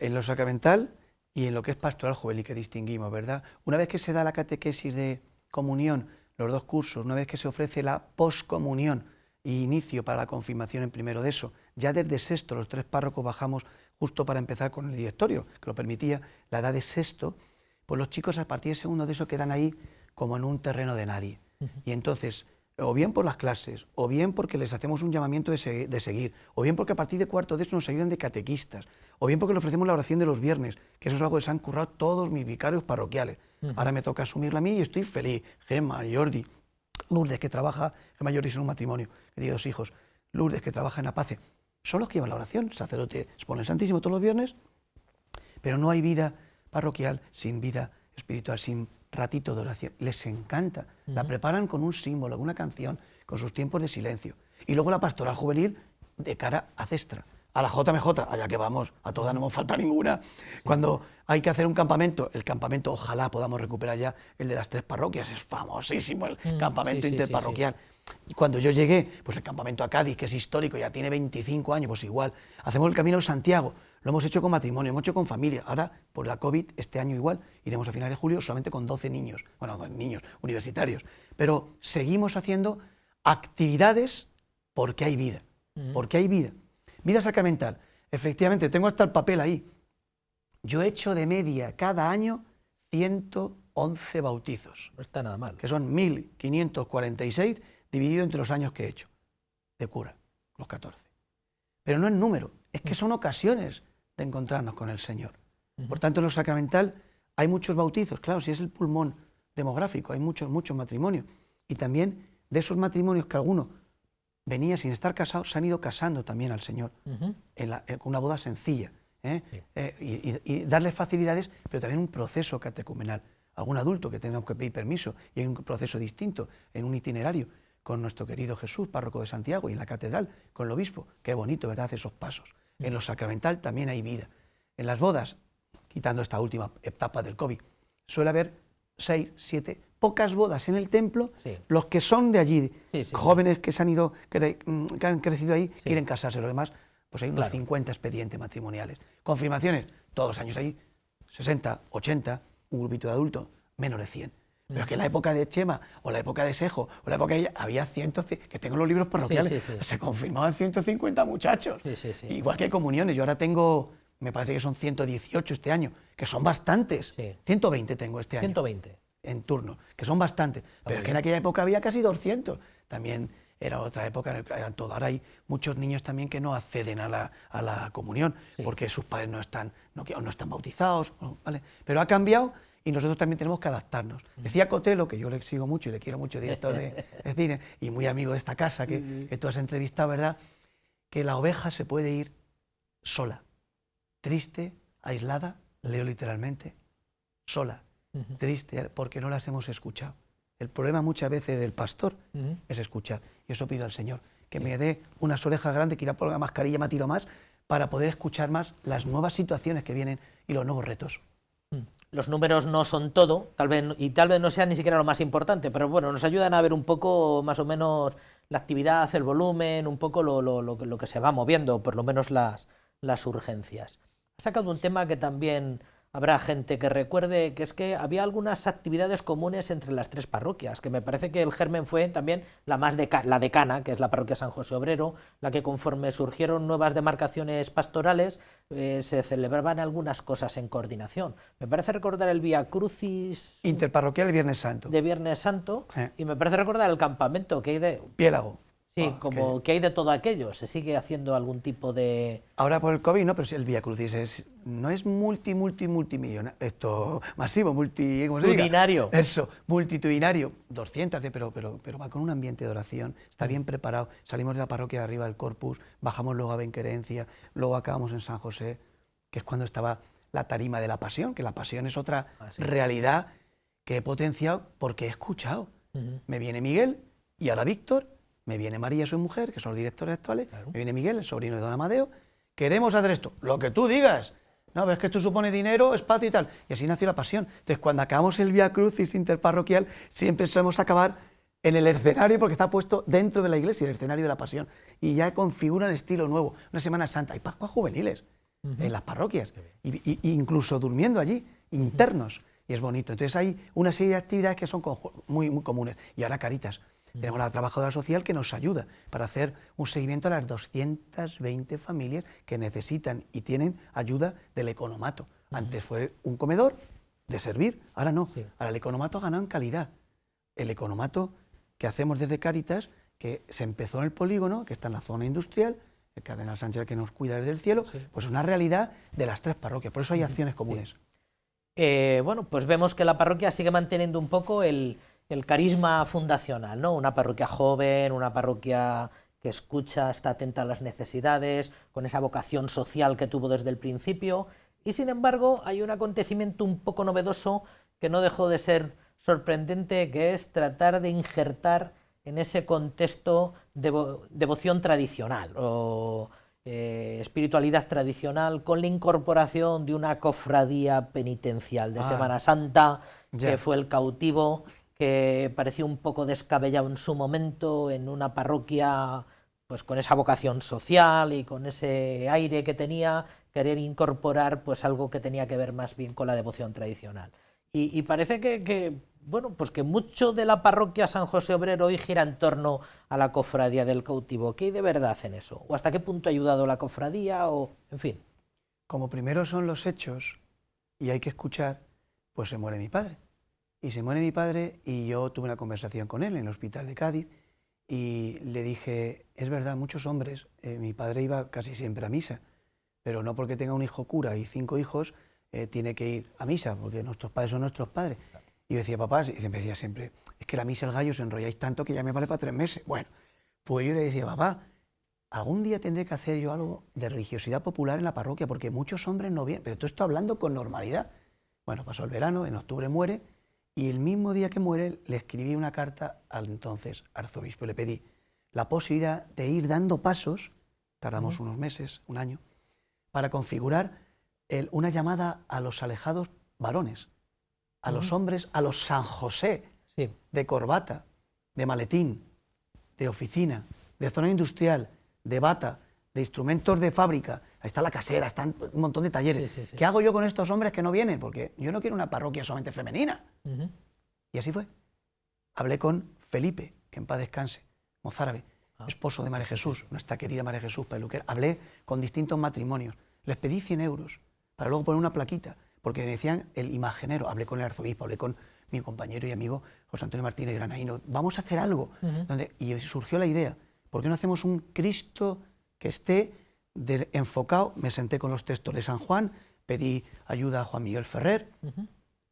En lo sacramental y en lo que es pastoral juvenil, que distinguimos, ¿verdad? Una vez que se da la catequesis de comunión, los 2 cursos, una vez que se ofrece la poscomunión y inicio para la confirmación en primero de eso, ya desde sexto los 3 párrocos bajamos justo para empezar con el directorio, que lo permitía, la edad de sexto, pues los chicos a partir de segundo de eso quedan ahí como en un terreno de nadie. Y entonces, o bien por las clases, o bien porque les hacemos un llamamiento de seguir, o bien porque a partir de cuarto de eso nos ayudan de catequistas, o bien porque le ofrecemos la oración de los viernes, que eso es algo que se han currado todos mis vicarios parroquiales. Ahora me toca asumirla a mí y estoy feliz. Gemma, Jordi, Lourdes, que trabaja, Gemma y Jordi son un matrimonio, que tiene 2 hijos, Lourdes, que trabaja en Apace, son los que llevan la oración, el sacerdote expone el Santísimo todos los viernes, pero no hay vida parroquial sin vida espiritual, sin ratito de oración. Les encanta, la preparan con un símbolo, con una canción, con sus tiempos de silencio. Y luego la pastoral juvenil de cara a Cestra, a la JMJ, allá que vamos, a todas no nos falta ninguna. Cuando hay que hacer un campamento, el campamento, ojalá podamos recuperar ya el de las 3 parroquias, es famosísimo el campamento interparroquial. Y cuando yo llegué, pues el campamento a Cádiz, que es histórico, ya tiene 25 años, pues igual. Hacemos el Camino de Santiago, lo hemos hecho con matrimonio, hemos hecho con familia. Ahora, por la COVID, este año igual, iremos a finales de julio solamente con 12 niños, bueno, niños universitarios. Pero seguimos haciendo actividades porque hay vida, porque hay vida. Vida sacramental, efectivamente, tengo hasta el papel ahí. Yo he hecho de media cada año 11 bautizos. No está nada mal. Que son 1546 dividido entre los años que he hecho de cura, los 14. Pero no es número, es que son ocasiones de encontrarnos con el Señor. Por tanto, en lo sacramental hay muchos bautizos, claro, si es el pulmón demográfico, hay muchos matrimonios. Y también de esos matrimonios que algunos venían sin estar casados, se han ido casando también al Señor, con una boda sencilla. Y darles facilidades, pero también un proceso catecumenal. Algún adulto que tenga que pedir permiso, y hay un proceso distinto en un itinerario con nuestro querido Jesús, párroco de Santiago, y en la catedral con el obispo. Qué bonito, ¿verdad?, esos pasos. En lo sacramental también hay vida. En las bodas, quitando esta última etapa del COVID, suele haber 6, 7, pocas bodas en el templo. Los que son de allí, jóvenes que se han ido, que han crecido ahí, quieren casarse. Los demás, pues hay unos 50 expedientes matrimoniales. Confirmaciones, todos los años hay 60, 80, un grupito de adultos, menos de 100. Pero es que en la época de Chema, o la época de Sejo, o la época de ella, había 100, que tengo los libros parroquiales, se confirmaban 150 muchachos. Igual que comuniones, yo ahora tengo, me parece que son 118 este año, que son bastantes. 120 tengo este año. 120. En turno, que son bastantes. Pero es que en aquella época había casi 200. También era otra época, ahora hay muchos niños también que no acceden a la comunión, porque sus padres no están bautizados, ¿vale? Pero ha cambiado. Y nosotros también tenemos que adaptarnos. Decía Cotelo, que yo le sigo mucho y le quiero mucho, director de cine, y muy amigo de esta casa que tú has entrevistado, ¿verdad?, que la oveja se puede ir sola, triste, aislada, leo literalmente, sola, triste, porque no las hemos escuchado. El problema muchas veces del pastor es escuchar. Y eso pido al Señor, que me dé unas orejas grandes, que irá por la mascarilla, me tiro más, para poder escuchar más las nuevas situaciones que vienen y los nuevos retos. Los números no son todo, tal vez no sean ni siquiera lo más importante, pero bueno, nos ayudan a ver un poco más o menos la actividad, el volumen, un poco lo que se va moviendo, por lo menos las urgencias. Ha sacado un tema que también habrá gente que recuerde, que es que había algunas actividades comunes entre las 3 parroquias, que me parece que el germen fue también la decana, que es la parroquia San José Obrero, la que conforme surgieron nuevas demarcaciones pastorales, se celebraban algunas cosas en coordinación. Me parece recordar el Vía Crucis interparroquial de Viernes Santo. De Viernes Santo, y me parece recordar el campamento que hay de Piélago. Sí, que hay de todo aquello. ¿Se sigue haciendo algún tipo de...? Ahora por el COVID no, pero si el Vía Crucis no es multimillonario, esto masivo, ¿cómo se diga? Multitudinario. Eso, multitudinario, 200, pero va con un ambiente de oración, está bien preparado. Salimos de la parroquia de arriba del Corpus, bajamos luego a Benquerencia, luego acabamos en San José, que es cuando estaba la tarima de la Pasión, que la Pasión es otra realidad que he potenciado porque he escuchado. Me viene Miguel y ahora Víctor, me viene María, su mujer, que son los directores actuales, me viene Miguel, el sobrino de don Amadeo, queremos hacer esto, lo que tú digas. No, pero es que esto supone dinero, espacio y tal. Y así nació la Pasión. Entonces, cuando acabamos el Vía Crucis interparroquial, siempre solemos acabar en el escenario, porque está puesto dentro de la iglesia, el escenario de la Pasión. Y ya configura el estilo nuevo. Una Semana Santa. Hay Pascuas juveniles en las parroquias, y incluso durmiendo allí, internos. Y es bonito. Entonces, hay una serie de actividades que son muy comunes. Y ahora Caritas. Tenemos la trabajadora social que nos ayuda para hacer un seguimiento a las 220 familias que necesitan y tienen ayuda del economato. Antes fue un comedor de servir, ahora no. Ahora el economato ha ganado en calidad. El economato que hacemos desde Cáritas, que se empezó en el polígono, que está en la zona industrial, el cardenal Sánchez que nos cuida desde el cielo, pues es una realidad de las 3 parroquias, por eso hay acciones comunes. Bueno, pues vemos que la parroquia sigue manteniendo un poco el carisma fundacional, ¿no? Una parroquia joven, una parroquia que escucha, está atenta a las necesidades, con esa vocación social que tuvo desde el principio, y sin embargo hay un acontecimiento un poco novedoso que no dejó de ser sorprendente, que es tratar de injertar en ese contexto devoción tradicional o espiritualidad tradicional, con la incorporación de una cofradía penitencial de Semana Santa, que fue el cautivo, que parecía un poco descabellado en su momento, en una parroquia pues con esa vocación social y con ese aire que tenía, querer incorporar pues algo que tenía que ver más bien con la devoción tradicional. Y parece que mucho de la parroquia San José Obrero hoy gira en torno a la cofradía del cautivo. ¿Qué hay de verdad en eso? ¿O hasta qué punto ha ayudado la cofradía? O, en fin. Como primero son los hechos y hay que escuchar, pues se muere mi padre. y se muere mi padre y yo tuve una conversación con él en el hospital de Cádiz y le dije, es verdad, muchos hombres, mi padre iba casi siempre a misa, pero no porque tenga un hijo cura y 5 hijos tiene que ir a misa, porque nuestros padres son nuestros padres. Y yo decía, papá, y me decía siempre, es que la misa el gallo os enrolláis tanto que ya me vale para 3 meses. Bueno, pues yo le decía, papá, algún día tendré que hacer yo algo de religiosidad popular en la parroquia, porque muchos hombres no vienen, pero todo esto hablando con normalidad. Bueno, pasó el verano, en octubre muere, y el mismo día que muere le escribí una carta al entonces arzobispo. Le pedí la posibilidad de ir dando pasos, tardamos unos meses, un año, para configurar una llamada a los alejados varones, a los hombres, a los San José, de corbata, de maletín, de oficina, de zona industrial, de bata, de instrumentos de fábrica. Ahí está la casera, están un montón de talleres. ¿Qué hago yo con estos hombres que no vienen? Porque yo no quiero una parroquia solamente femenina. Y así fue. Hablé con Felipe, que en paz descanse, mozárabe, esposo de María Jesús, nuestra querida María Jesús peluquera. Hablé con distintos matrimonios. Les pedí 100 euros para luego poner una plaquita, porque me decían el imaginero. Hablé con el arzobispo, hablé con mi compañero y amigo José Antonio Martínez Granaíno. Vamos a hacer algo. Y surgió la idea, ¿por qué no hacemos un Cristo que esté enfocado? Me senté con los textos de San Juan, pedí ayuda a Juan Miguel Ferrer,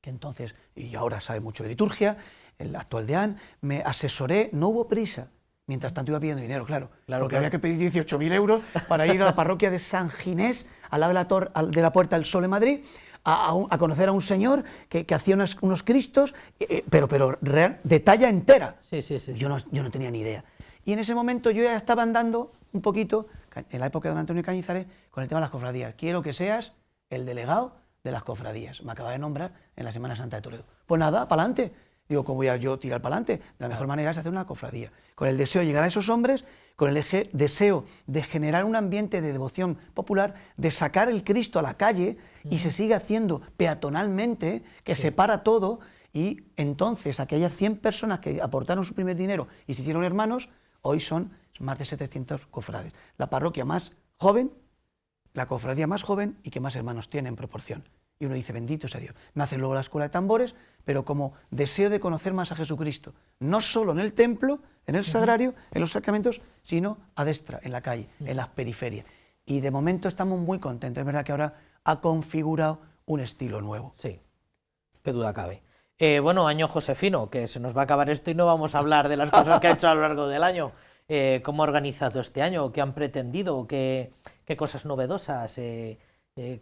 que entonces, y ahora sabe mucho de liturgia, el actual deán, me asesoré, no hubo prisa. Mientras tanto iba pidiendo dinero, claro, porque había que pedir 18.000 euros para ir a la parroquia de San Ginés, al lado de la Puerta del Sol en Madrid, a conocer a un señor que hacía unos cristos, pero real, de talla entera. Yo no tenía ni idea. Y en ese momento yo ya estaba andando un poquito, en la época de don Antonio Cañizares, con el tema de las cofradías. Quiero que seas el delegado de las cofradías. Me acaba de nombrar en la Semana Santa de Toledo. Pues nada, para adelante. Digo, ¿cómo voy a yo tirar para adelante? De la mejor manera es hacer una cofradía. Con el deseo de llegar a esos hombres, con el deseo de generar un ambiente de devoción popular, de sacar el Cristo a la calle y se sigue haciendo peatonalmente, que separa todo, y entonces aquellas 100 personas que aportaron su primer dinero y se hicieron hermanos, hoy son más de 700 cofrades. La parroquia más joven, la cofradía más joven y que más hermanos tiene en proporción. Y uno dice, bendito sea Dios. Nace luego la escuela de tambores, pero como deseo de conocer más a Jesucristo, no solo en el templo, en el sagrario, en los sacramentos, sino a destra, en la calle, en las periferias. Y de momento estamos muy contentos. Es verdad que ahora ha configurado un estilo nuevo. Sí, qué duda cabe. Bueno, año Josefino, que se nos va a acabar esto y no vamos a hablar de las cosas que ha hecho a lo largo del año. ¿Cómo ha organizado este año? ¿Qué han pretendido? ¿Qué cosas novedosas?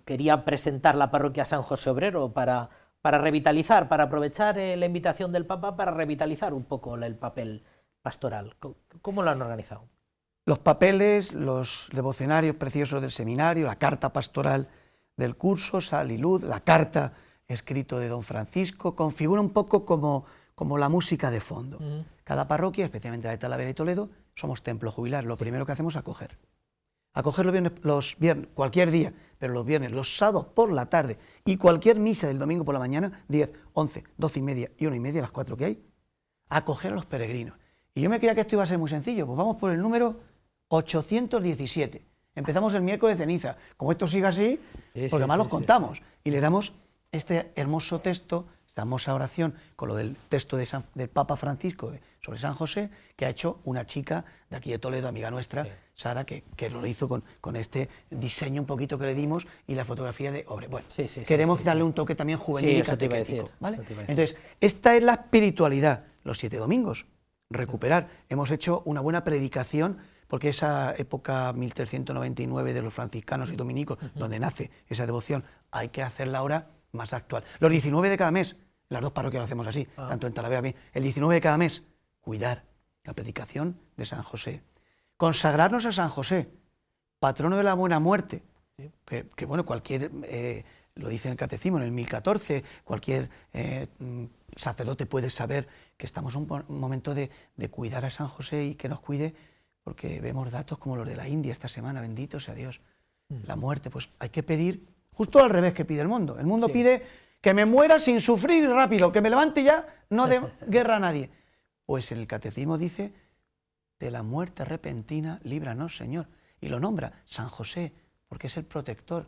Quería presentar la parroquia San José Obrero para revitalizar, para aprovechar la invitación del Papa para revitalizar un poco el papel pastoral. ¿Cómo lo han organizado? Los papeles, los devocionarios preciosos del seminario, la carta pastoral del curso, Sal y Luz, la carta escrito de don Francisco, configura un poco como la música de fondo. Cada parroquia, especialmente la de Talavera y Toledo, somos templo jubilar. Lo primero que hacemos es acoger. Acoger los viernes, cualquier día, pero los viernes, los sábados por la tarde y cualquier misa del domingo por la mañana, 10, 11, 12 y media y 1 y media, las 4 que hay, acoger a los peregrinos. Y yo me creía que esto iba a ser muy sencillo, pues vamos por el número 817. Empezamos el miércoles de ceniza. Como esto sigue así, porque además los contamos y les damos este hermoso texto, esta hermosa oración con lo del texto del Papa Francisco sobre San José, que ha hecho una chica de aquí de Toledo, amiga nuestra, Sara, que lo hizo con este diseño un poquito que le dimos y la fotografía de Obre. Bueno, queremos darle un toque también juvenil y catequético, ¿vale? Entonces, esta es la espiritualidad, los 7 domingos, recuperar. Hemos hecho una buena predicación, porque esa época 1399 de los franciscanos y dominicos, donde nace esa devoción, hay que hacerla ahora más actual. Los 19 de cada mes, las dos parroquias lo hacemos así, tanto en Talavera como el 19 de cada mes, cuidar la predicación de San José. Consagrarnos a San José, patrono de la buena muerte, que bueno, cualquier, lo dice en el Catecismo, en el 1014, cualquier sacerdote puede saber que estamos en un momento de cuidar a San José y que nos cuide, porque vemos datos como los de la India esta semana, bendito sea Dios. La muerte, pues hay que pedir justo al revés que pide el mundo. El mundo pide que me muera sin sufrir rápido, que me levante ya, no de guerra a nadie. Pues en el Catecismo dice, de la muerte repentina, líbranos, Señor. Y lo nombra San José, porque es el protector,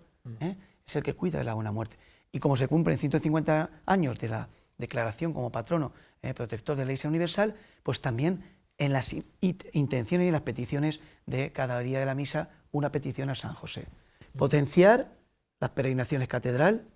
es el que cuida de la buena muerte. Y como se cumplen 150 años de declaración como patrono protector de la Iglesia Universal, pues también en las intenciones y las peticiones de cada día de la misa, una petición a San José. Potenciar las peregrinaciones catedral,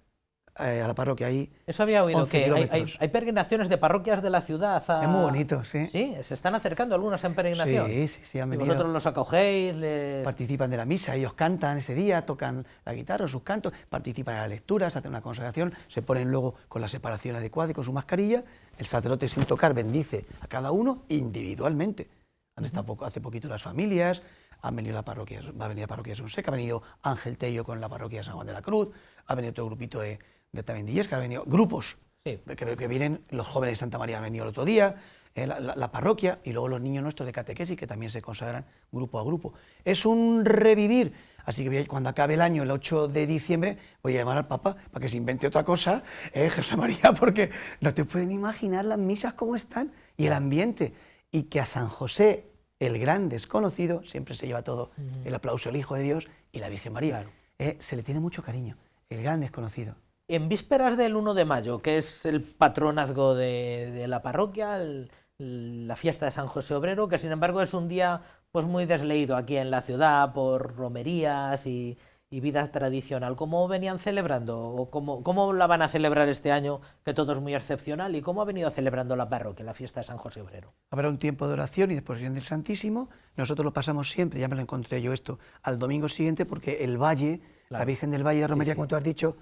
a la parroquia ahí. Eso había oído, que kilómetros. hay peregrinaciones de parroquias de la ciudad. Es muy bonito, sí. Sí, se están acercando algunas en peregrinación. Sí, han Y venido. vosotros los acogéis, Participan de la misa, ellos cantan ese día, tocan la guitarra, sus cantos, participan en las lecturas, hacen una consagración, se ponen luego con la separación adecuada y con su mascarilla, el sacerdote sin tocar bendice a cada uno individualmente. Han estado hace poquito las familias, han venido va a venir la parroquia de Sonseca, ha venido Ángel Tello con la parroquia de San Juan de la Cruz, ha venido otro grupito de también de Illescas, han venido grupos que vienen, los jóvenes de Santa María han venido el otro día, la parroquia y luego los niños nuestros de catequesis que también se consagran grupo a grupo. Es un revivir, así que cuando acabe el año, el 8 de diciembre, voy a llamar al Papa para que se invente otra cosa, José María, porque no te pueden imaginar las misas cómo están y el ambiente, y que a San José, el gran desconocido, siempre se lleva todo el aplauso del Hijo de Dios y la Virgen María, se le tiene mucho cariño, el gran desconocido. En vísperas del 1 de mayo, que es el patronazgo de la parroquia, la fiesta de San José Obrero, que sin embargo es un día pues muy desleído aquí en la ciudad por romerías y vida tradicional. ¿Cómo venían celebrando o cómo la van a celebrar este año, que todo es muy excepcional, y cómo ha venido celebrando la parroquia, la fiesta de San José Obrero? Habrá un tiempo de oración y de exposición del Santísimo. Nosotros lo pasamos siempre, ya me lo encontré yo esto, al domingo siguiente, porque el Valle, la Virgen del Valle de Romería, como tú has dicho,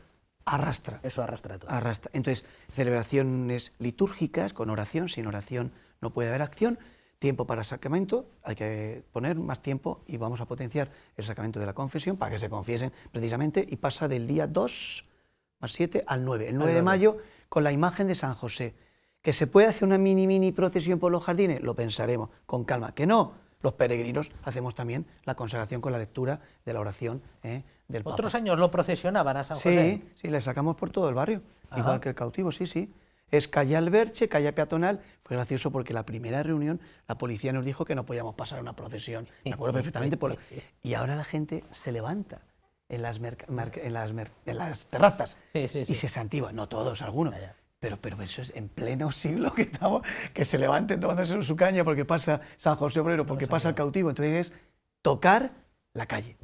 arrastra. Eso arrastra todo. Arrastra. Entonces, celebraciones litúrgicas, con oración, sin oración no puede haber acción. Tiempo para sacramento, hay que poner más tiempo y vamos a potenciar el sacramento de la confesión para que se confiesen precisamente, y pasa del día 2 más 7 al 9. El 9 de mayo con la imagen de San José. ¿Que se puede hacer una mini procesión por los jardines? Lo pensaremos con calma. ¿Que no? Los peregrinos hacemos también la consagración con la lectura de la oración del Papa. ¿Otros años lo procesionaban a San José? Sí, le sacamos por todo el barrio, igual que el cautivo, sí. Es calle Alberche, calle peatonal. Fue gracioso porque la primera reunión la policía nos dijo que no podíamos pasar una procesión. Me acuerdo perfectamente. Y ahora la gente se levanta en las terrazas y se santigua. No todos, algunos. Pero eso es en pleno siglo que estamos, que se levanten tomándose su caña porque pasa San José Obrero, porque pasa el cautivo. Entonces es tocar la calle.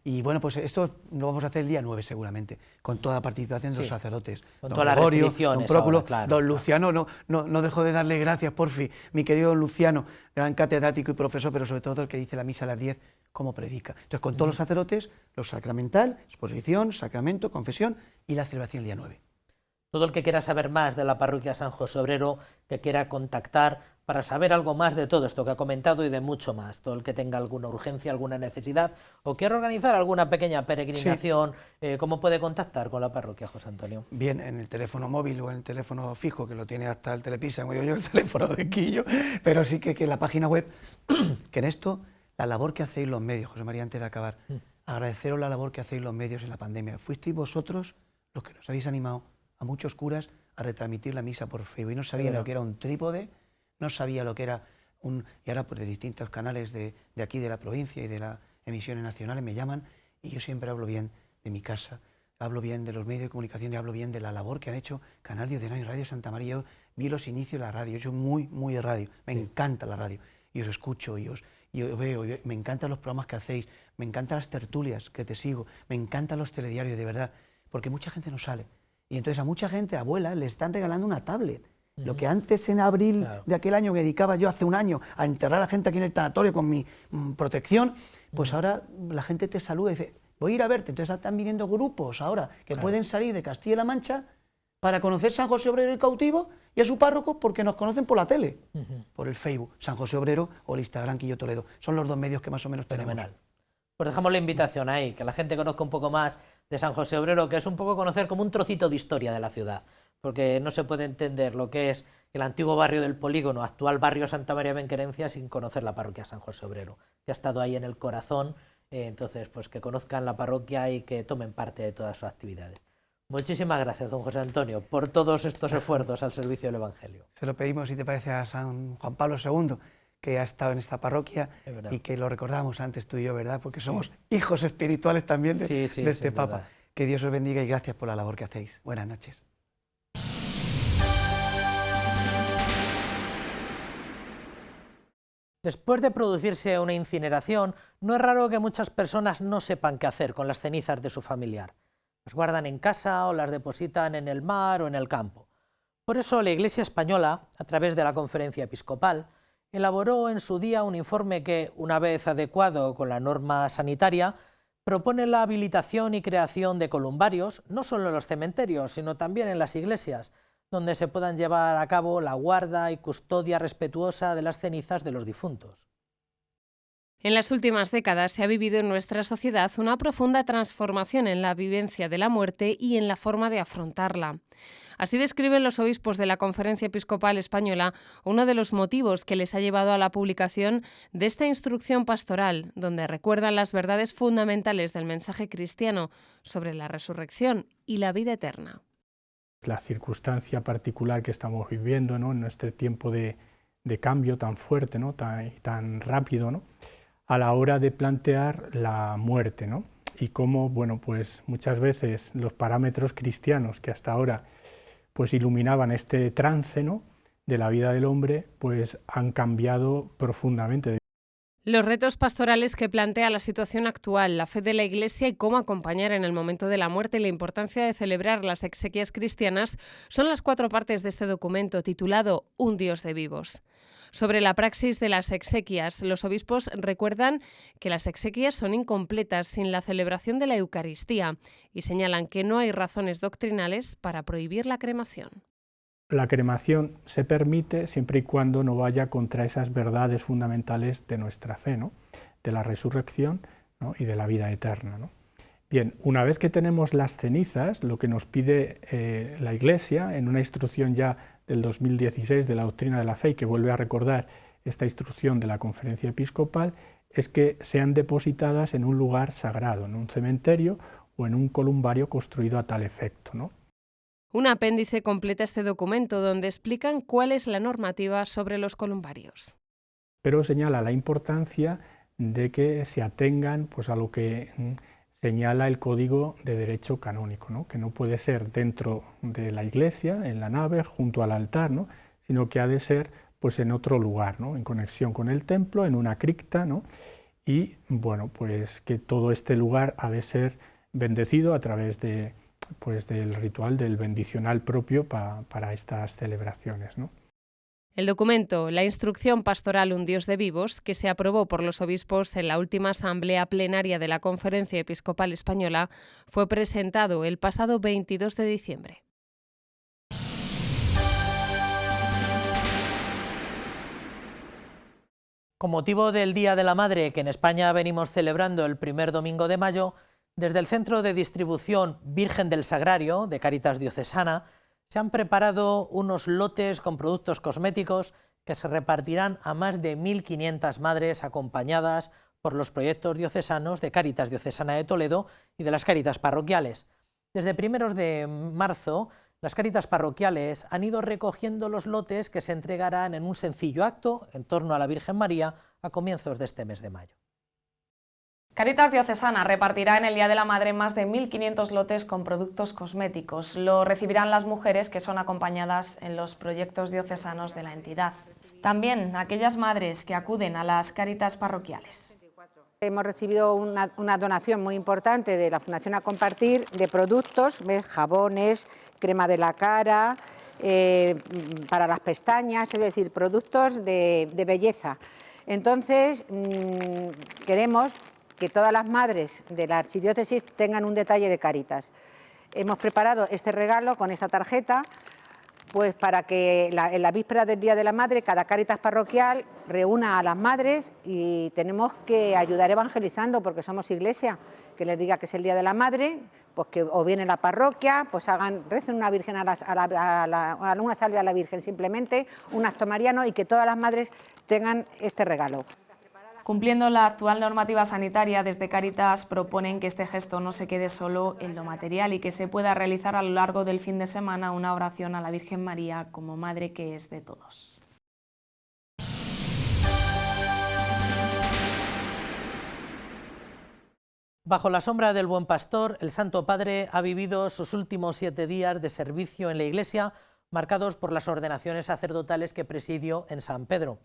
Y bueno, pues esto lo vamos a hacer el día 9 seguramente, con toda la participación de los sacerdotes. Con todas las restricciones. Don Próculo, ahora, claro, don Luciano, no dejo de darle gracias, porfi, mi querido don Luciano, gran catedrático y profesor, pero sobre todo el que dice la misa a las 10, cómo predica. Entonces, con todos los sacerdotes, lo sacramental, exposición, sacramento, confesión y la celebración el día 9. Todo el que quiera saber más de la parroquia San José Obrero, que quiera contactar para saber algo más de todo esto que ha comentado y de mucho más, todo el que tenga alguna urgencia, alguna necesidad o quiera organizar alguna pequeña peregrinación, ¿cómo puede contactar con la parroquia, José Antonio? Bien, en el teléfono móvil o en el teléfono fijo, que lo tiene hasta el Telepisa, como digo yo, el teléfono de Quillo, pero sí que la página web, que en esto, la labor que hacéis los medios, José María, antes de acabar, agradeceros la labor que hacéis los medios en la pandemia. Fuisteis vosotros los que nos habéis animado a muchos curas a retransmitir la misa por Facebook, y no sabían lo que era un trípode, no sabía lo que era y ahora pues de distintos canales de aquí de la provincia y de las emisiones nacionales me llaman, y yo siempre hablo bien de mi casa, hablo bien de los medios de comunicación y hablo bien de la labor que han hecho Canal Diocesano y Radio Santa María. Yo vi los inicios de la radio, yo soy muy de radio, me encanta la radio, y os escucho, y os veo, me encantan los programas que hacéis, me encantan las tertulias que te sigo, me encantan los telediarios, de verdad, porque mucha gente no sale, y entonces a mucha gente, abuelas, le están regalando una tablet. Lo que antes en abril de aquel año me dedicaba yo hace un año a enterrar a gente aquí en el tanatorio con mi protección, pues ahora la gente te saluda y dice, voy a ir a verte. Entonces están viniendo grupos ahora que pueden salir de Castilla-La Mancha para conocer San José Obrero el cautivo y a su párroco, porque nos conocen por la tele, por el Facebook, San José Obrero, o el Instagram Quillo Toledo. Son los dos medios que más o menos tenemos. Pues dejamos la invitación ahí, que la gente conozca un poco más de San José Obrero, que es un poco conocer como un trocito de historia de la ciudad, porque no se puede entender lo que es el antiguo barrio del Polígono, actual barrio Santa María Benquerencia, sin conocer la parroquia San José Obrero, que ha estado ahí en el corazón. Entonces, pues que conozcan la parroquia y que tomen parte de todas sus actividades. Muchísimas gracias, don José Antonio, por todos estos esfuerzos al servicio del Evangelio. Se lo pedimos, si te parece, a San Juan Pablo II, que ha estado en esta parroquia y que lo recordamos antes tú y yo, ¿verdad? Porque somos hijos espirituales también de este Papa. Que Dios os bendiga y gracias por la labor que hacéis. Buenas noches. Después de producirse una incineración, no es raro que muchas personas no sepan qué hacer con las cenizas de su familiar. Las guardan en casa o las depositan en el mar o en el campo. Por eso la Iglesia española, a través de la Conferencia Episcopal, elaboró en su día un informe que, una vez adecuado con la norma sanitaria, propone la habilitación y creación de columbarios, no solo en los cementerios, sino también en las iglesias, donde se puedan llevar a cabo la guarda y custodia respetuosa de las cenizas de los difuntos. En las últimas décadas se ha vivido en nuestra sociedad una profunda transformación en la vivencia de la muerte y en la forma de afrontarla. Así describen los obispos de la Conferencia Episcopal Española uno de los motivos que les ha llevado a la publicación de esta instrucción pastoral, donde recuerdan las verdades fundamentales del mensaje cristiano sobre la resurrección y la vida eterna. La circunstancia particular que estamos viviendo, ¿no?, en este tiempo de cambio tan fuerte, ¿no?, tan rápido, ¿no?, a la hora de plantear la muerte, ¿no?, y cómo, bueno, pues muchas veces los parámetros cristianos que hasta ahora pues iluminaban este trance, ¿no?, de la vida del hombre, pues han cambiado profundamente. Los retos pastorales que plantea la situación actual, la fe de la Iglesia y cómo acompañar en el momento de la muerte y la importancia de celebrar las exequias cristianas son las 4 partes de este documento titulado Un Dios de vivos. Sobre la praxis de las exequias, los obispos recuerdan que las exequias son incompletas sin la celebración de la Eucaristía y señalan que no hay razones doctrinales para prohibir la cremación. La cremación se permite siempre y cuando no vaya contra esas verdades fundamentales de nuestra fe, ¿no?, de la resurrección, ¿no?, y de la vida eterna, ¿no? Bien, una vez que tenemos las cenizas, lo que nos pide la Iglesia, en una instrucción ya del 2016 de la doctrina de la fe, y que vuelve a recordar esta instrucción de la Conferencia Episcopal, es que sean depositadas en un lugar sagrado, en un cementerio o en un columbario construido a tal efecto, ¿no? Un apéndice completa este documento donde explican cuál es la normativa sobre los columbarios. Pero señala la importancia de que se atengan pues, a lo que señala el Código de Derecho Canónico, ¿no?, que no puede ser dentro de la iglesia, en la nave, junto al altar, ¿no?, sino que ha de ser pues, en otro lugar, ¿no?, en conexión con el templo, en una cripta, ¿no?, y bueno, pues que todo este lugar ha de ser bendecido a través de pues del ritual del bendicional propio para estas celebraciones, ¿no? El documento, la instrucción pastoral Un Dios de vivos, que se aprobó por los obispos en la última asamblea plenaria de la Conferencia Episcopal Española, fue presentado el pasado 22 de diciembre. Con motivo del Día de la Madre, que en España venimos celebrando el primer domingo de mayo, desde el Centro de Distribución Virgen del Sagrario de Cáritas Diocesana se han preparado unos lotes con productos cosméticos que se repartirán a más de 1.500 madres acompañadas por los proyectos diocesanos de Cáritas Diocesana de Toledo y de las Cáritas parroquiales. Desde primeros de marzo, las Cáritas parroquiales han ido recogiendo los lotes que se entregarán en un sencillo acto en torno a la Virgen María a comienzos de este mes de mayo. Cáritas Diocesana repartirá en el Día de la Madre más de 1.500 lotes con productos cosméticos. Lo recibirán las mujeres que son acompañadas en los proyectos diocesanos de la entidad. También aquellas madres que acuden a las Cáritas parroquiales. Hemos recibido una donación muy importante de la Fundación A Compartir de productos, ¿ves?, jabones, crema de la cara, para las pestañas, es decir, productos de belleza. Entonces, queremos que todas las madres de la archidiócesis tengan un detalle de Cáritas. Hemos preparado este regalo con esta tarjeta, pues para que en la víspera del Día de la Madre cada Cáritas parroquial reúna a las madres y tenemos que ayudar evangelizando porque somos iglesia, que les diga que es el Día de la Madre, pues que o viene la parroquia, pues recen una virgen una salve a la Virgen simplemente, un acto mariano y que todas las madres tengan este regalo. Cumpliendo la actual normativa sanitaria, desde Cáritas proponen que este gesto no se quede solo en lo material y que se pueda realizar a lo largo del fin de semana una oración a la Virgen María como Madre que es de todos. Bajo la sombra del Buen Pastor, el Santo Padre ha vivido sus últimos 7 días de servicio en la Iglesia, marcados por las ordenaciones sacerdotales que presidió en San Pedro.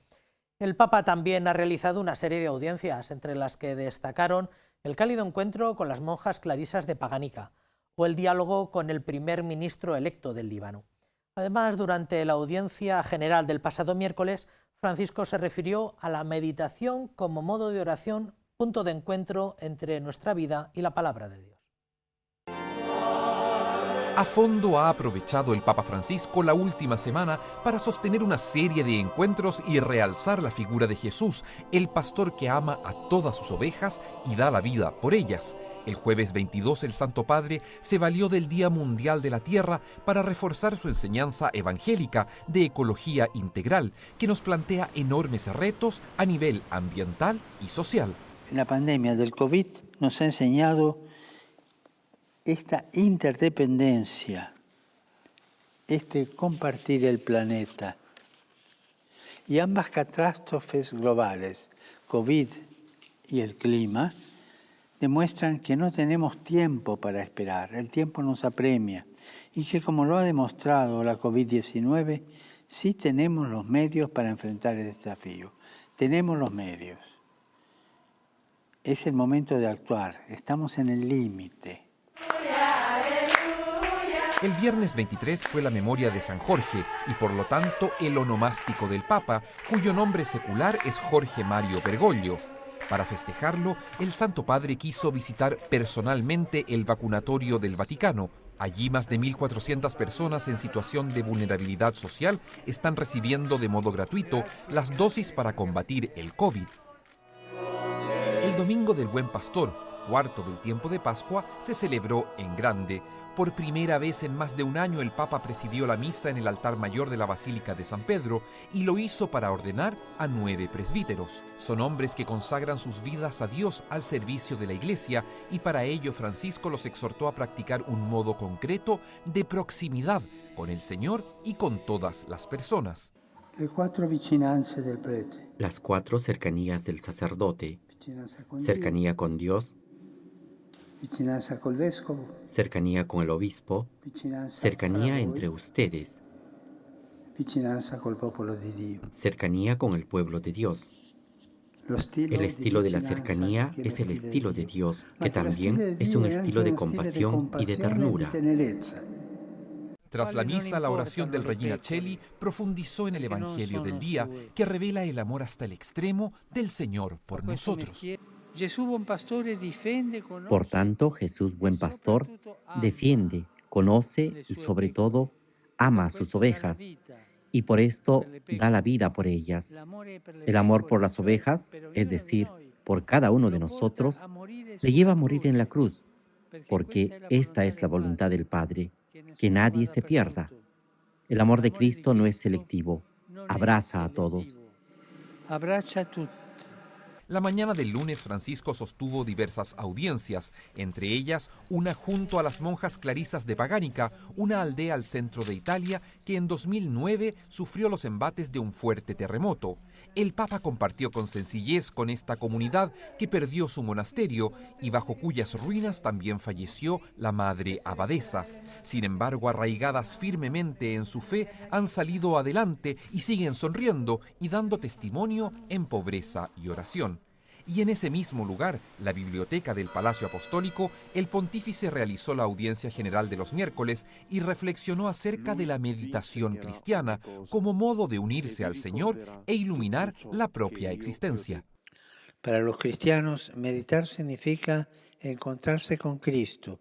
El Papa también ha realizado una serie de audiencias, entre las que destacaron el cálido encuentro con las monjas clarisas de Paganica o el diálogo con el primer ministro electo del Líbano. Además, durante la audiencia general del pasado miércoles, Francisco se refirió a la meditación como modo de oración, punto de encuentro entre nuestra vida y la palabra de Dios. A fondo ha aprovechado el Papa Francisco la última semana para sostener una serie de encuentros y realzar la figura de Jesús, el pastor que ama a todas sus ovejas y da la vida por ellas. El jueves 22 el Santo Padre se valió del Día Mundial de la Tierra para reforzar su enseñanza evangélica de ecología integral, que nos plantea enormes retos a nivel ambiental y social. La pandemia del COVID nos ha enseñado esta interdependencia, compartir el planeta. Y ambas catástrofes globales, COVID y el clima, demuestran que no tenemos tiempo para esperar, el tiempo nos apremia, y que, como lo ha demostrado la COVID-19, sí tenemos los medios para enfrentar el desafío. Tenemos los medios. Es el momento de actuar, estamos en el límite. El viernes 23 fue la memoria de San Jorge y por lo tanto el onomástico del Papa, cuyo nombre secular es Jorge Mario Bergoglio. Para festejarlo, el Santo Padre quiso visitar personalmente el vacunatorio del Vaticano. Allí más de 1.400 personas en situación de vulnerabilidad social están recibiendo de modo gratuito las dosis para combatir el COVID. El Domingo del Buen Pastor, cuarto del tiempo de Pascua, se celebró en grande. Por primera vez en más de un año el Papa presidió la misa en el altar mayor de la Basílica de San Pedro y lo hizo para ordenar a 9 presbíteros. Son hombres que consagran sus vidas a Dios al servicio de la Iglesia y para ello Francisco los exhortó a practicar un modo concreto de proximidad con el Señor y con todas las personas. Las 4 cercanías del sacerdote: cercanía con Dios, cercanía con el obispo, cercanía entre ustedes, cercanía con el pueblo de Dios. El estilo de la cercanía es el estilo de Dios, que también es un estilo de compasión y de ternura. Tras la misa, la oración del Regina Coeli profundizó en el Evangelio del día, que revela el amor hasta el extremo del Señor por nosotros. Por tanto, Jesús, buen pastor, defiende, conoce y sobre todo ama a sus ovejas, y por esto da la vida por ellas. El amor por las ovejas, es decir, por cada uno de nosotros, le lleva a morir en la cruz, porque esta es la voluntad del Padre, que nadie se pierda. El amor de Cristo no es selectivo, abraza a todos. La mañana del lunes, Francisco sostuvo diversas audiencias, entre ellas una junto a las monjas clarisas de Paganica, una aldea al centro de Italia que en 2009 sufrió los embates de un fuerte terremoto. El Papa compartió con sencillez con esta comunidad que perdió su monasterio y bajo cuyas ruinas también falleció la madre abadesa. Sin embargo, arraigadas firmemente en su fe, han salido adelante y siguen sonriendo y dando testimonio en pobreza y oración. Y en ese mismo lugar, la biblioteca del Palacio Apostólico, el pontífice realizó la audiencia general de los miércoles y reflexionó acerca de la meditación cristiana como modo de unirse al Señor e iluminar la propia existencia. Para los cristianos, meditar significa encontrarse con Cristo,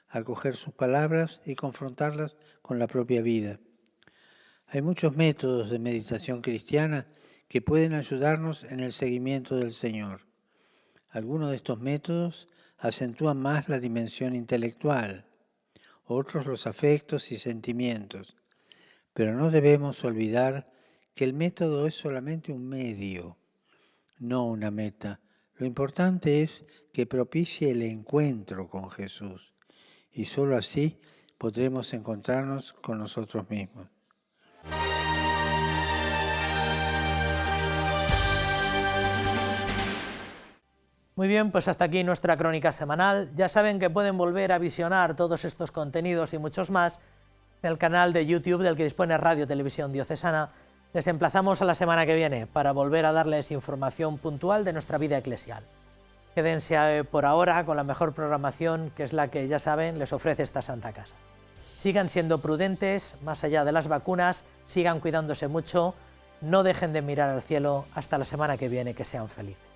acoger sus palabras y confrontarlas con la propia vida. Hay muchos métodos de meditación cristiana que pueden ayudarnos en el seguimiento del Señor. Algunos de estos métodos acentúan más la dimensión intelectual, otros los afectos y sentimientos, pero no debemos olvidar que el método es solamente un medio, no una meta. Lo importante es que propicie el encuentro con Jesús y solo así podremos encontrarnos con nosotros mismos. Muy bien, pues hasta aquí nuestra crónica semanal. Ya saben que pueden volver a visionar todos estos contenidos y muchos más en el canal de YouTube del que dispone Radio Televisión Diocesana, Les emplazamos a la semana que viene para volver a darles información puntual de nuestra vida eclesial. Quédense por ahora con la mejor programación, que es la que, ya saben, les ofrece esta Santa Casa. Sigan siendo prudentes, más allá de las vacunas, sigan cuidándose mucho, no dejen de mirar al cielo. Hasta la semana que viene, que sean felices.